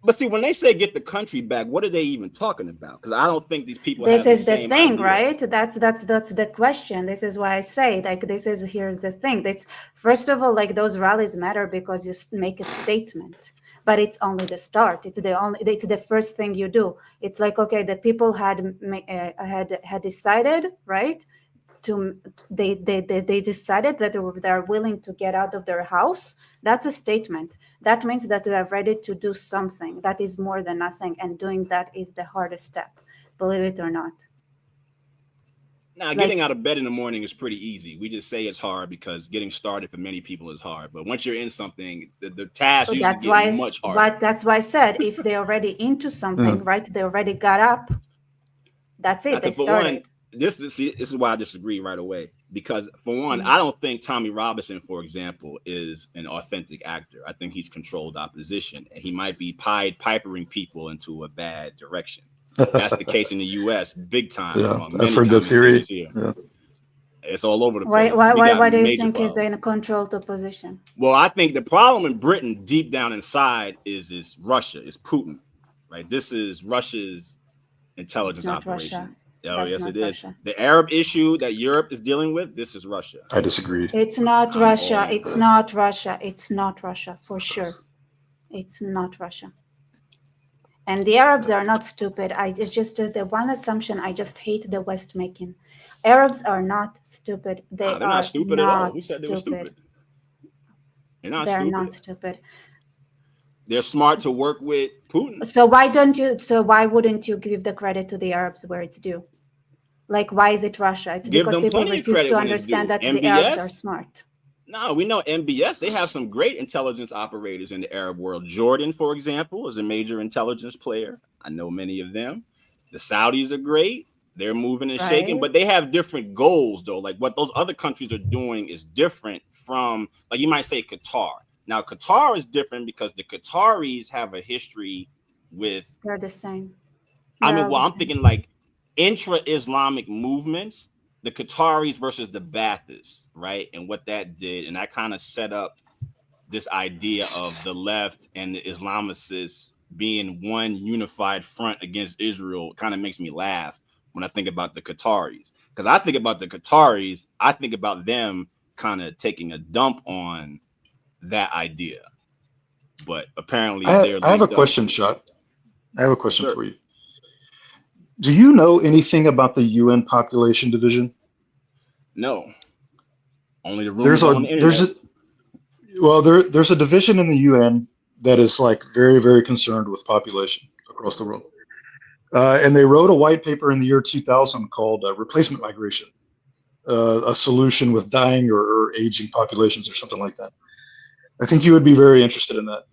But see, when they say get the country back, what are they even talking about? Because I don't think these people. This have is the same thing, idea. right? That's the question. This is why I say, like, here's the thing. That's first of all, like, those rallies matter because you make a statement, but it's only the start. It's the first thing you do. It's like, okay, the people had decided, right? They decided that they're willing to get out of their house. That's a statement. That means that they are ready to do something that is more than nothing, and doing that is the hardest step, believe it or not. Now, getting out of bed in the morning is pretty easy. We just say it's hard because getting started for many people is hard. But once you're in something, the task usually gets much harder. But that's why I said, if they're already into something, right? They already got up. That's it. They started. this is why I disagree right away. Because for one, I don't think Tommy Robinson, for example, is an authentic actor. I think he's controlled opposition, and he might be Pied Pipering people into a bad direction. That's the case in the U.S. big time. Yeah, Many I've heard that theory. here. Yeah. It's all over the Why place. why do you think problems. he's in a controlled opposition? Well, I think the problem in Britain, deep down inside, is Russia, is Putin, right? This is Russia's intelligence operation. Russia. Oh, That's yes, not it is. Russia. The Arab issue that Europe is dealing with, this is Russia. I disagree. It's not Russia. It's not Russia. It's not Russia for sure. It's not Russia. And the Arabs are not stupid. It's just the one assumption I just hate the West making. Arabs are not stupid. They're not stupid at all. Who said they were stupid? They're not stupid. They're not stupid. They're smart to work with Putin. So why wouldn't you give the credit to the Arabs where it's due? Like, why is it Russia? It's Give because them people plenty of refuse credit to when it's understand due. that the MBS? Arabs are smart. No, we know MBS. They have some great intelligence operators in the Arab world. Jordan, for example, is a major intelligence player. I know many of them. The Saudis are great. They're moving and shaking, but they have different goals, though. Like what those other countries are doing is different from, like you might say, Qatar. Now, Qatar is different because the Qataris have a history with. They're the same. I'm thinking like intra-Islamic movements, the Qataris versus the Baathists, right? And what that did, and that kind of set up this idea of the left and the Islamicists being one unified front against Israel. Kind of makes me laugh when I think about the Qataris, because I think about the Qataris, I think about them kind of taking a dump on that idea. But apparently, I have a question, Shot. I have a question for you. Do you know anything about the UN population division? No. Only the rumors on the internet. There's a division in the UN that is like very, very concerned with population across the world. And they wrote a white paper in the year 2000 called Replacement Migration, a solution with dying or aging populations or something like that. I think you would be very interested in that.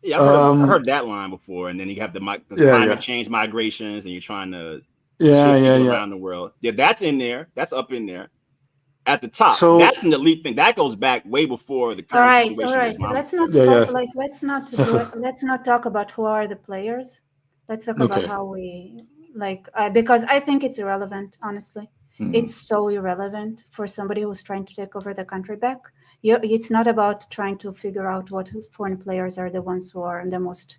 Yeah, I've heard that line before. And then you have the climate change migrations, and you're trying to around the world. Yeah, that's in there. That's up in there at the top. So that's an elite thing. That goes back way before the current situation. All right. Let's not talk about who are the players. Let's talk about how we because I think it's irrelevant, honestly. It's so irrelevant for somebody who's trying to take over the country back. It's not about trying to figure out what foreign players are the ones who are the most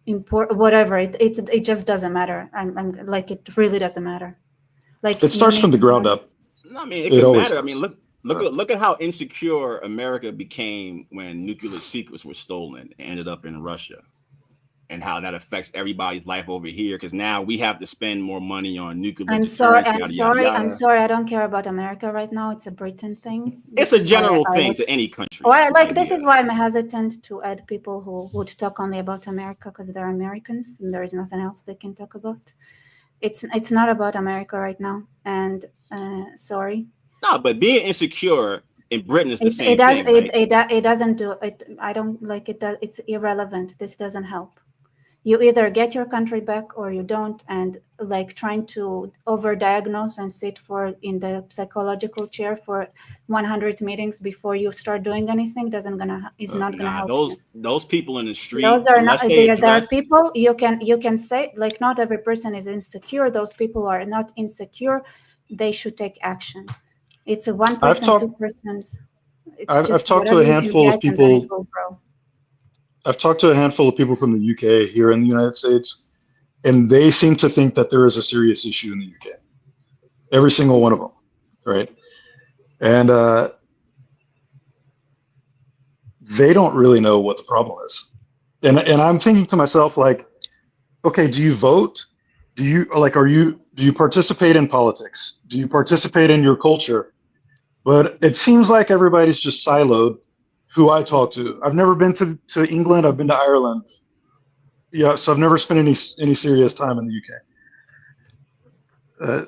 important. Whatever. It just doesn't matter. I'm like, it really doesn't matter. Like, it starts from the ground up. I mean, it can matter. I mean, look at how insecure America became when nuclear secrets were stolen and ended up in Russia, and how that affects everybody's life over here, because now we have to spend more money on nuclear. I'm sorry. I don't care about America right now. It's a Britain thing. It's a general thing to any country. This is why I'm hesitant to add people who would talk only about America, because they're Americans and there is nothing else they can talk about. It's not about America right now. And sorry. No, but being insecure in Britain is the same thing. It doesn't do it. I don't like it. It's irrelevant. This doesn't help. You either get your country back or you don't, and like trying to overdiagnose and sit in the psychological chair for 100 meetings before you start doing anything is not gonna help. Those people in the street. Those are not. There are people you can say, like, not every person is insecure. Those people are not insecure. They should take action. It's a 1%, 2%. I've talked to a handful of people. I've talked to a handful of people from the UK here in the United States, and they seem to think that there is a serious issue in the UK. Every single one of them, right? And they don't really know what the problem is. And I'm thinking to myself, like, okay, do you vote? Do you participate in politics? Do you participate in your culture? But it seems like everybody's just siloed. Who I talk to. I've never been to England. I've been to Ireland. Yeah, so I've never spent any serious time in the UK.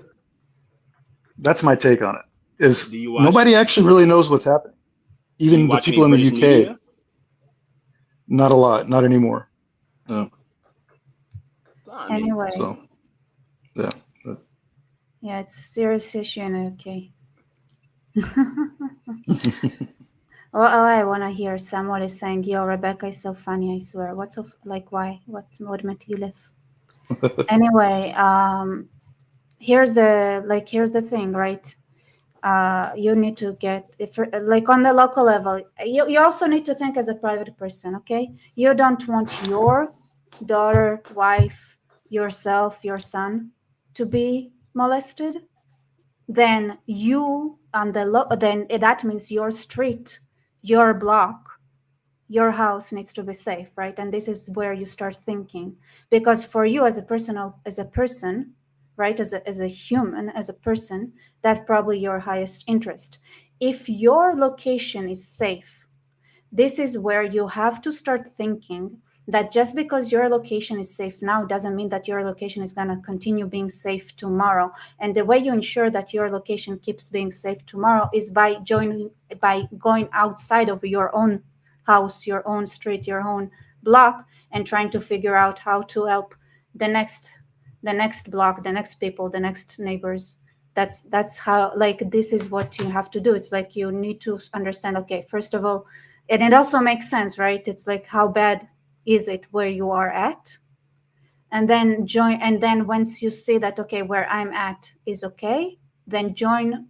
That's my take on it. Nobody actually really knows what's happening. Even the people in the UK. Media? Not a lot. Not anymore. No. Anyway. So, yeah. Yeah, it's a serious issue in the UK. Well, I want to hear someone is saying, "Yo, Rebecca is so funny. I swear." What's of like why? What made you live? Anyway, here's the thing, right? You need to get if like on the local level. You also need to think as a private person. Okay, you don't want your daughter, wife, yourself, your son to be molested. Then you on the then that means your street, your block, your house needs to be safe, right? And this is where you start thinking, because for you as a person, right, as a human, as a person, that's probably your highest interest. If your location is safe, this is where you have to start thinking that just because your location is safe now doesn't mean that your location is going to continue being safe tomorrow. And the way you ensure that your location keeps being safe tomorrow is by going outside of your own house, your own street, your own block, and trying to figure out how to help the next block, the next people, the next neighbors. That's how, like, this is what you have to do. It's like you need to understand, okay, first of all, and it also makes sense, right? It's like, how bad is it where you are at? And then once you see that, okay, where I'm at is okay, then join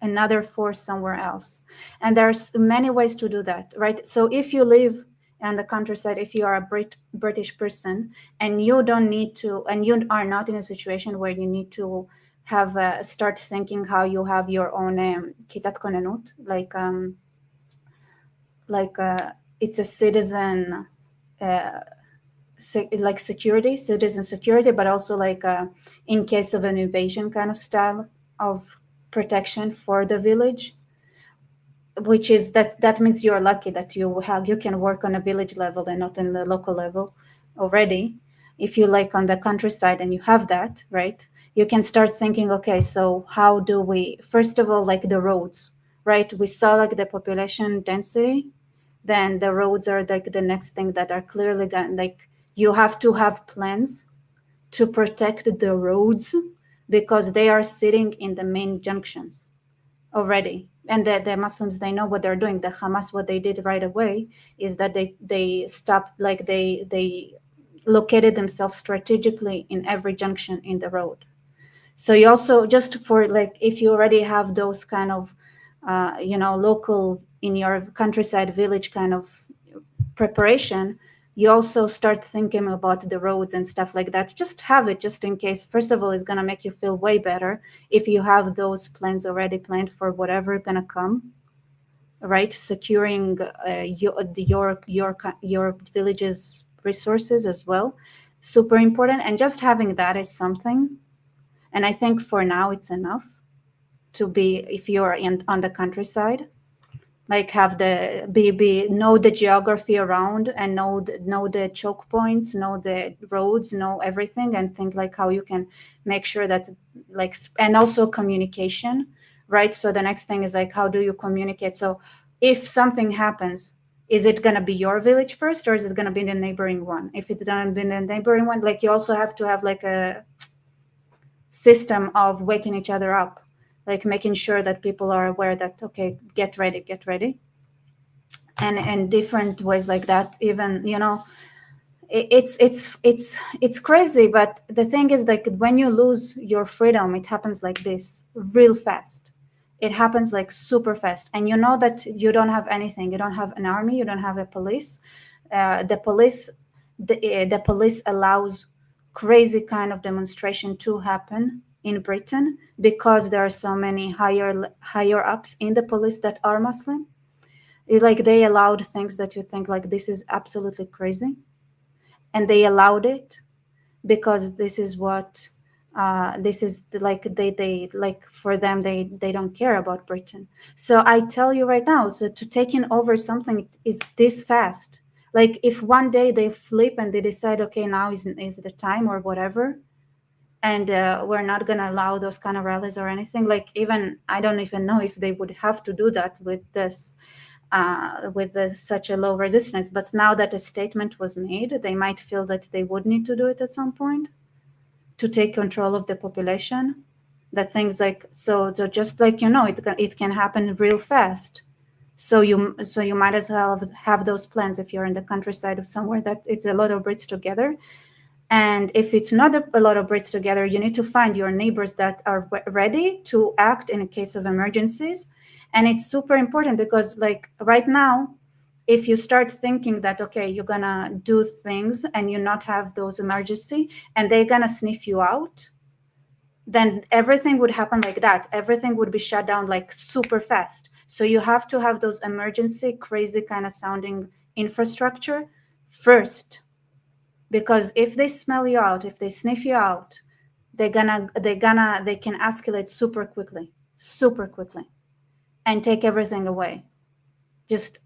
another force somewhere else. And there's many ways to do that, right? So if you live in the countryside, if you are a British person and you don't need to, and you are not in a situation where you need to have start thinking how you have your own kitat konenut, like it's a citizen like citizen security, but also like in case of an invasion kind of style of protection for the village, which is that means you're lucky that you can work on a village level and not in the local level already. If you like on the countryside and you have that, right, you can start thinking, okay, so how do we, first of all, like the roads, right? We saw like the population density, then the roads are like the next thing that are clearly like you have to have plans to protect the roads because they are sitting in the main junctions already. And the Muslims, they know what they're doing. The Hamas, what they did right away is that they stopped, like they located themselves strategically in every junction in the road. So you also, just for like, if you already have those kind of local, in your countryside village kind of preparation, you also start thinking about the roads and stuff like that. Just have it just in case. First of all, it's going to make you feel way better if you have those plans already planned for whatever going to come, right? Securing your village's resources as well, super important. And just having that is something. And I think for now it's enough to be, if you're on the countryside, like have know the geography around and know the choke points, know the roads, know everything, and think like how you can make sure that, like, and also communication, right? So the next thing is like, how do you communicate? So if something happens, is it going to be your village first, or is it going to be the neighboring one? If it's going to be the neighboring one, like, you also have to have like a system of waking each other up, like making sure that people are aware that, okay, get ready, and different ways like that. Even, it's crazy, but the thing is, like, when you lose your freedom, it happens like this real fast. It happens like super fast, and you know that you don't have anything. You don't have an army, you don't have a police. The police allows crazy kind of demonstration to happen in Britain because there are so many higher ups in the police that are Muslim. Like, they allowed things that you think like, this is absolutely crazy, and they allowed it because this is what this is like, they like, for them, they don't care about Britain. So I tell you right now, so to taking over something is this fast. Like, if one day they flip and they decide, okay, now is the time or whatever, and we're not going to allow those kind of rallies or anything, like, even I don't even know if they would have to do that with this such a low resistance. But now that a statement was made, they might feel that they would need to do it at some point. to take control of the population. That things like so just like it can happen real fast. So you might as well have those plans if you're in the countryside of somewhere that it's a lot of Brits together. And if it's not a lot of Brits together, you need to find your neighbors that are ready to act in a case of emergencies. And it's super important because like right now, if you start thinking that, okay, you're gonna do things and you not have those emergency and they're gonna sniff you out, then everything would happen like that. Everything would be shut down like super fast. So you have to have those emergency, crazy kind of sounding infrastructure first. Because if they smell you out, if they sniff you out, they can escalate super quickly, and take everything away. Just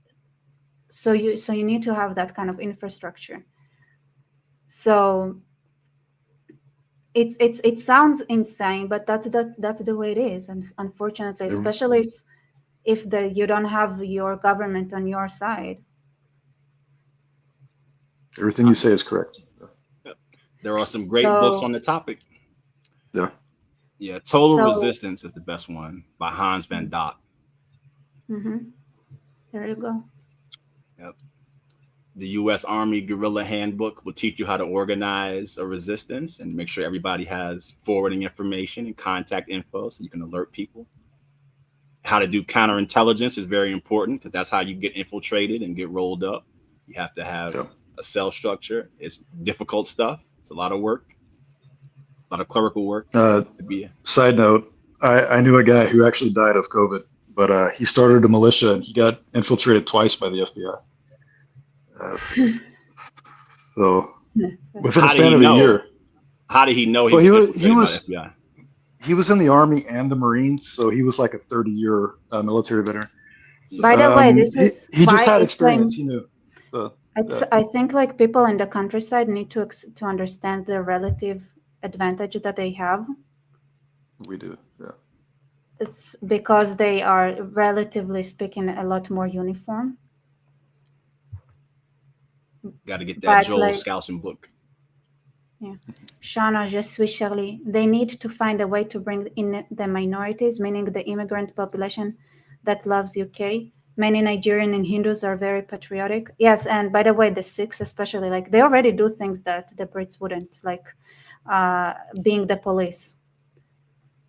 so you need to have that kind of infrastructure. So it sounds insane, but that's the way it is, and unfortunately, especially if you don't have your government on your side. Everything you say is correct. There are some great books on the topic. Yeah, Total Resistance is the best one by Hans van Dijk. There you go. Yep. The U.S. Army Guerrilla Handbook will teach you how to organize a resistance and make sure everybody has forwarding information and contact info so you can alert people. How to do counterintelligence is very important because that's how you get infiltrated and get rolled up. You have to have a cell structure. It's difficult stuff. It's a lot of work, a lot of clerical work. Side note, I knew a guy who actually died of COVID, but he started a militia and he got infiltrated twice by the FBI. So within a span of a year. How did he know he was infiltrated by the FBI? He was in the Army and the Marines, so he was like a 30-year military veteran. By the way, this is he just had experience. He knew. So I think like people in the countryside need to understand the relative advantage that they have. We do, yeah. It's because they are relatively speaking a lot more uniform. Got to get that Joel Skousen book. Yeah. Shana, je suis Shirley. They need to find a way to bring in the minorities, meaning the immigrant population that loves UK. Many Nigerian and Hindus are very patriotic. Yes, and by the way, the Sikhs especially, like they already do things that the Brits wouldn't, like being the police.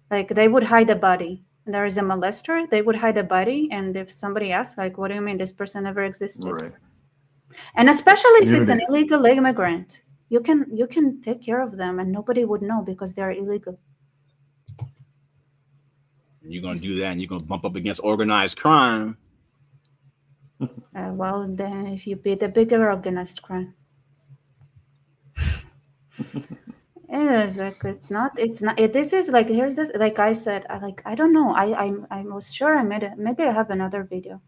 Like they would hide a body. There is a molester, they would hide a body, and if somebody asks, like, what do you mean this person never existed? Right. And especially if it's an illegal immigrant, you can take care of them and nobody would know because they're illegal. You're going to do that and you're going to bump up against organized crime. Well, then if you be the bigger organized crime. This is like, here's this, like I said, I don't know. I was sure I made it. Maybe I have another video,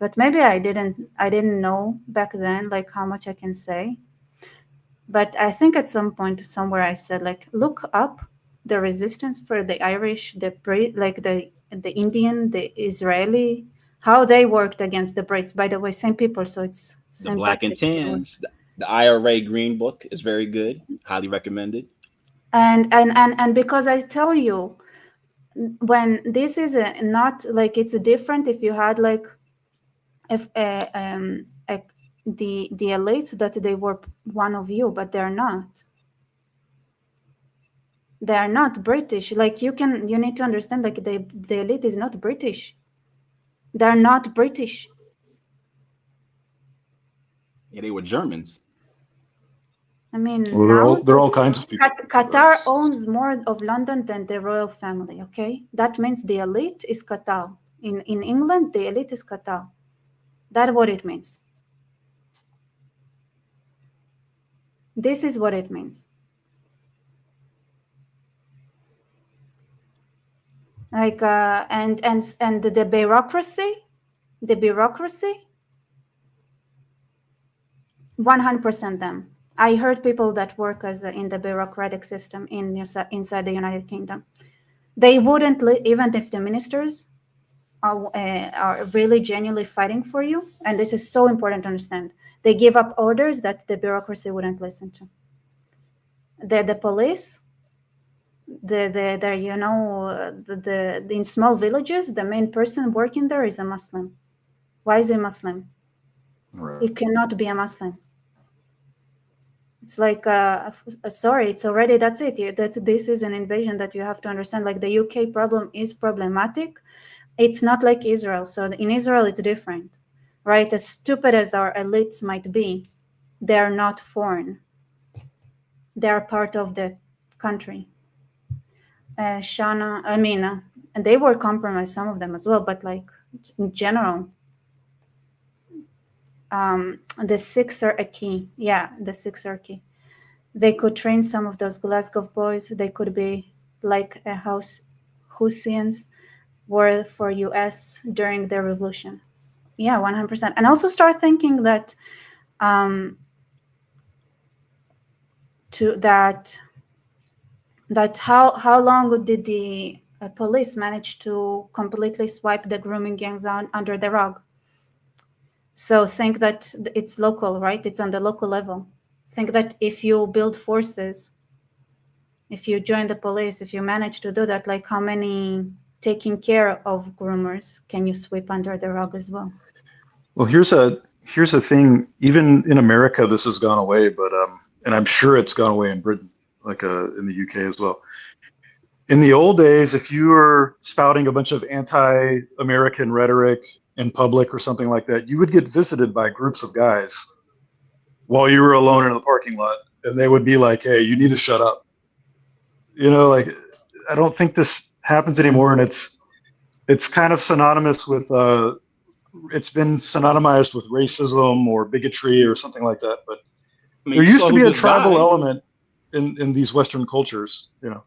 but maybe I didn't know back then, like how much I can say. But I think at some point somewhere I said, like, look up the resistance for the Irish, the Indian, the Israeli, how they worked against the Brits. By the way, same people, so it's the Black and Tans. The IRA Green Book is very good. Highly recommended. And because I tell you, when this is not like, it's different if you had like if the elites that they were one of you, but they're not. They are not British. Like you need to understand, like the elite is not British. They're not British. Yeah, they were Germans. I mean, well, they're all kinds of people. Qatar owns more of London than the royal family. Okay, that means the elite is Qatar. In England, the elite is Qatar. That's what it means. This is what it means. Like and the bureaucracy, 100% them. I heard people that work in the bureaucratic system inside the United Kingdom. They wouldn't, even if the ministers are really genuinely fighting for you, and this is so important to understand, they give up orders that the bureaucracy wouldn't listen to. The police, in small villages, the main person working there is a Muslim. Why is he Muslim? Right. He cannot be a Muslim. It's like, sorry, it's already, that's it. That this is an invasion that you have to understand. Like the UK problem is problematic. It's not like Israel. So in Israel, it's different, right? As stupid as our elites might be, they're not foreign. They're part of the country. Shana, and they were compromised, some of them as well, but like in general, the Sikhs are a key. Yeah, the Sikhs are key. They could train some of those Glasgow boys. They could be like a Houthis were for US during the revolution. Yeah, 100%. And also start thinking that how long did the police manage to completely swipe the grooming gangs under the rug? So think that it's local, right? It's on the local level. Think that if you build forces, if you join the police, if you manage to do that, like how many taking care of groomers can you sweep under the rug as well? Well, here's a thing. Even in America, this has gone away, but and I'm sure it's gone away in Britain, like in the UK as well. In the old days, if you were spouting a bunch of anti-American rhetoric in public or something like that, you would get visited by groups of guys while you were alone in the parking lot, and they would be like, "Hey, you need to shut up." You know, like I don't think this happens anymore, and it's kind of synonymous with it's been synonymized with racism or bigotry or something like that. But there used to be a tribal element in these Western cultures, you know.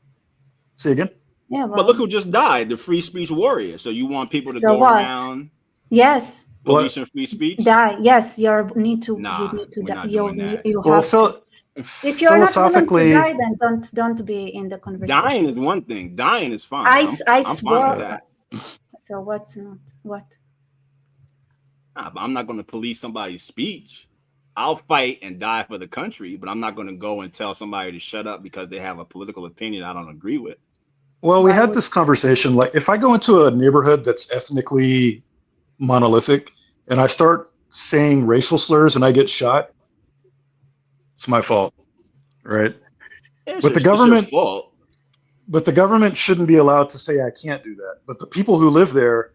Say again? Yeah, well, but look who just died, the free speech warrior. So you want people to so go what? Around Yes. policing free speech? Die. Yes, you need to. Nah, you need to we're die. not doing that. You have to. If you're not willing to philosophically, die, then don't be in the conversation. Dying is one thing. Dying is fine. I I'm swear. fine with that. So what's not what? Nah, but I'm not going to police somebody's speech. I'll fight and die for the country, but I'm not going to go and tell somebody to shut up because they have a political opinion I don't agree with. Well, we had this conversation. Like, if I go into a neighborhood that's ethnically monolithic and I start saying racial slurs and I get shot, it's my fault, right? Yeah, But the it's your government, fault. but the government shouldn't be allowed to say I can't do that. But the people who live there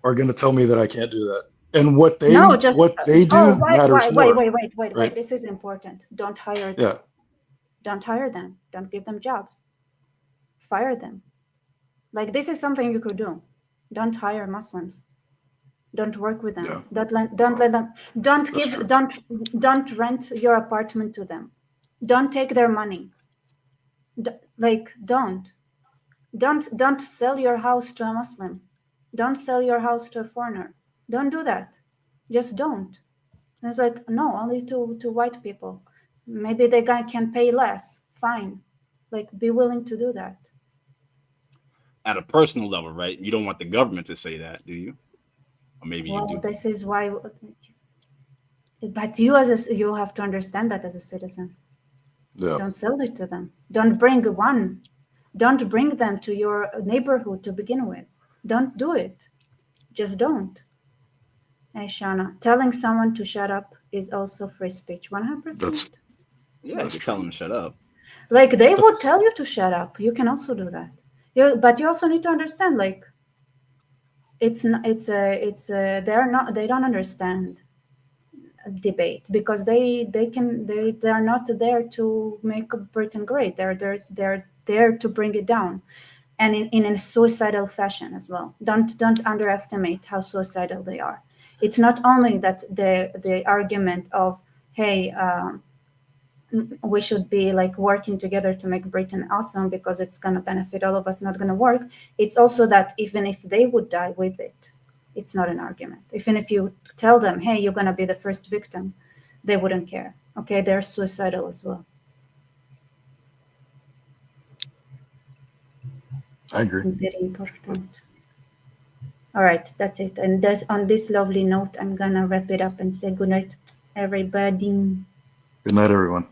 are going to tell me that I can't do that. And what they do matters more. Wait. This is important. Don't hire them. Yeah. Don't hire them. Don't give them jobs. Fire them. Like, this is something you could do. Don't hire Muslims. Don't work with them. Yeah. Don't let them. Don't rent your apartment to them. Don't take their money. Don't sell your house to a Muslim. Don't sell your house to a foreigner. Don't do that. Just don't. And it's like, no, only to white people. Maybe they can pay less. Fine. Like, be willing to do that. At a personal level, right? You don't want the government to say that, do you? Or maybe you do. This is why. But you have to understand that as a citizen. Yeah. Don't sell it to them. Don't bring them to your neighborhood to begin with. Don't do it. Just don't. Hey, Shana, telling someone to shut up is also free speech. 100%. Yeah, you can tell them to shut up. Like, they would tell you to shut up. You can also do that. But you also need to understand, like, they don't understand debate because they are not there to make Britain great. They're there to bring it down, and in a suicidal fashion as well. Don't underestimate how suicidal they are. It's not only that the argument of, hey, we should be like working together to make Britain awesome because it's going to benefit all of us, not going to work. It's also that even if they would die with it, it's not an argument. Even if you tell them, hey, you're going to be the first victim, they wouldn't care. Okay, they're suicidal as well. I agree. It's very important. All right, that's it. And on this lovely note, I'm going to wrap it up and say good night, everybody. Good night, everyone.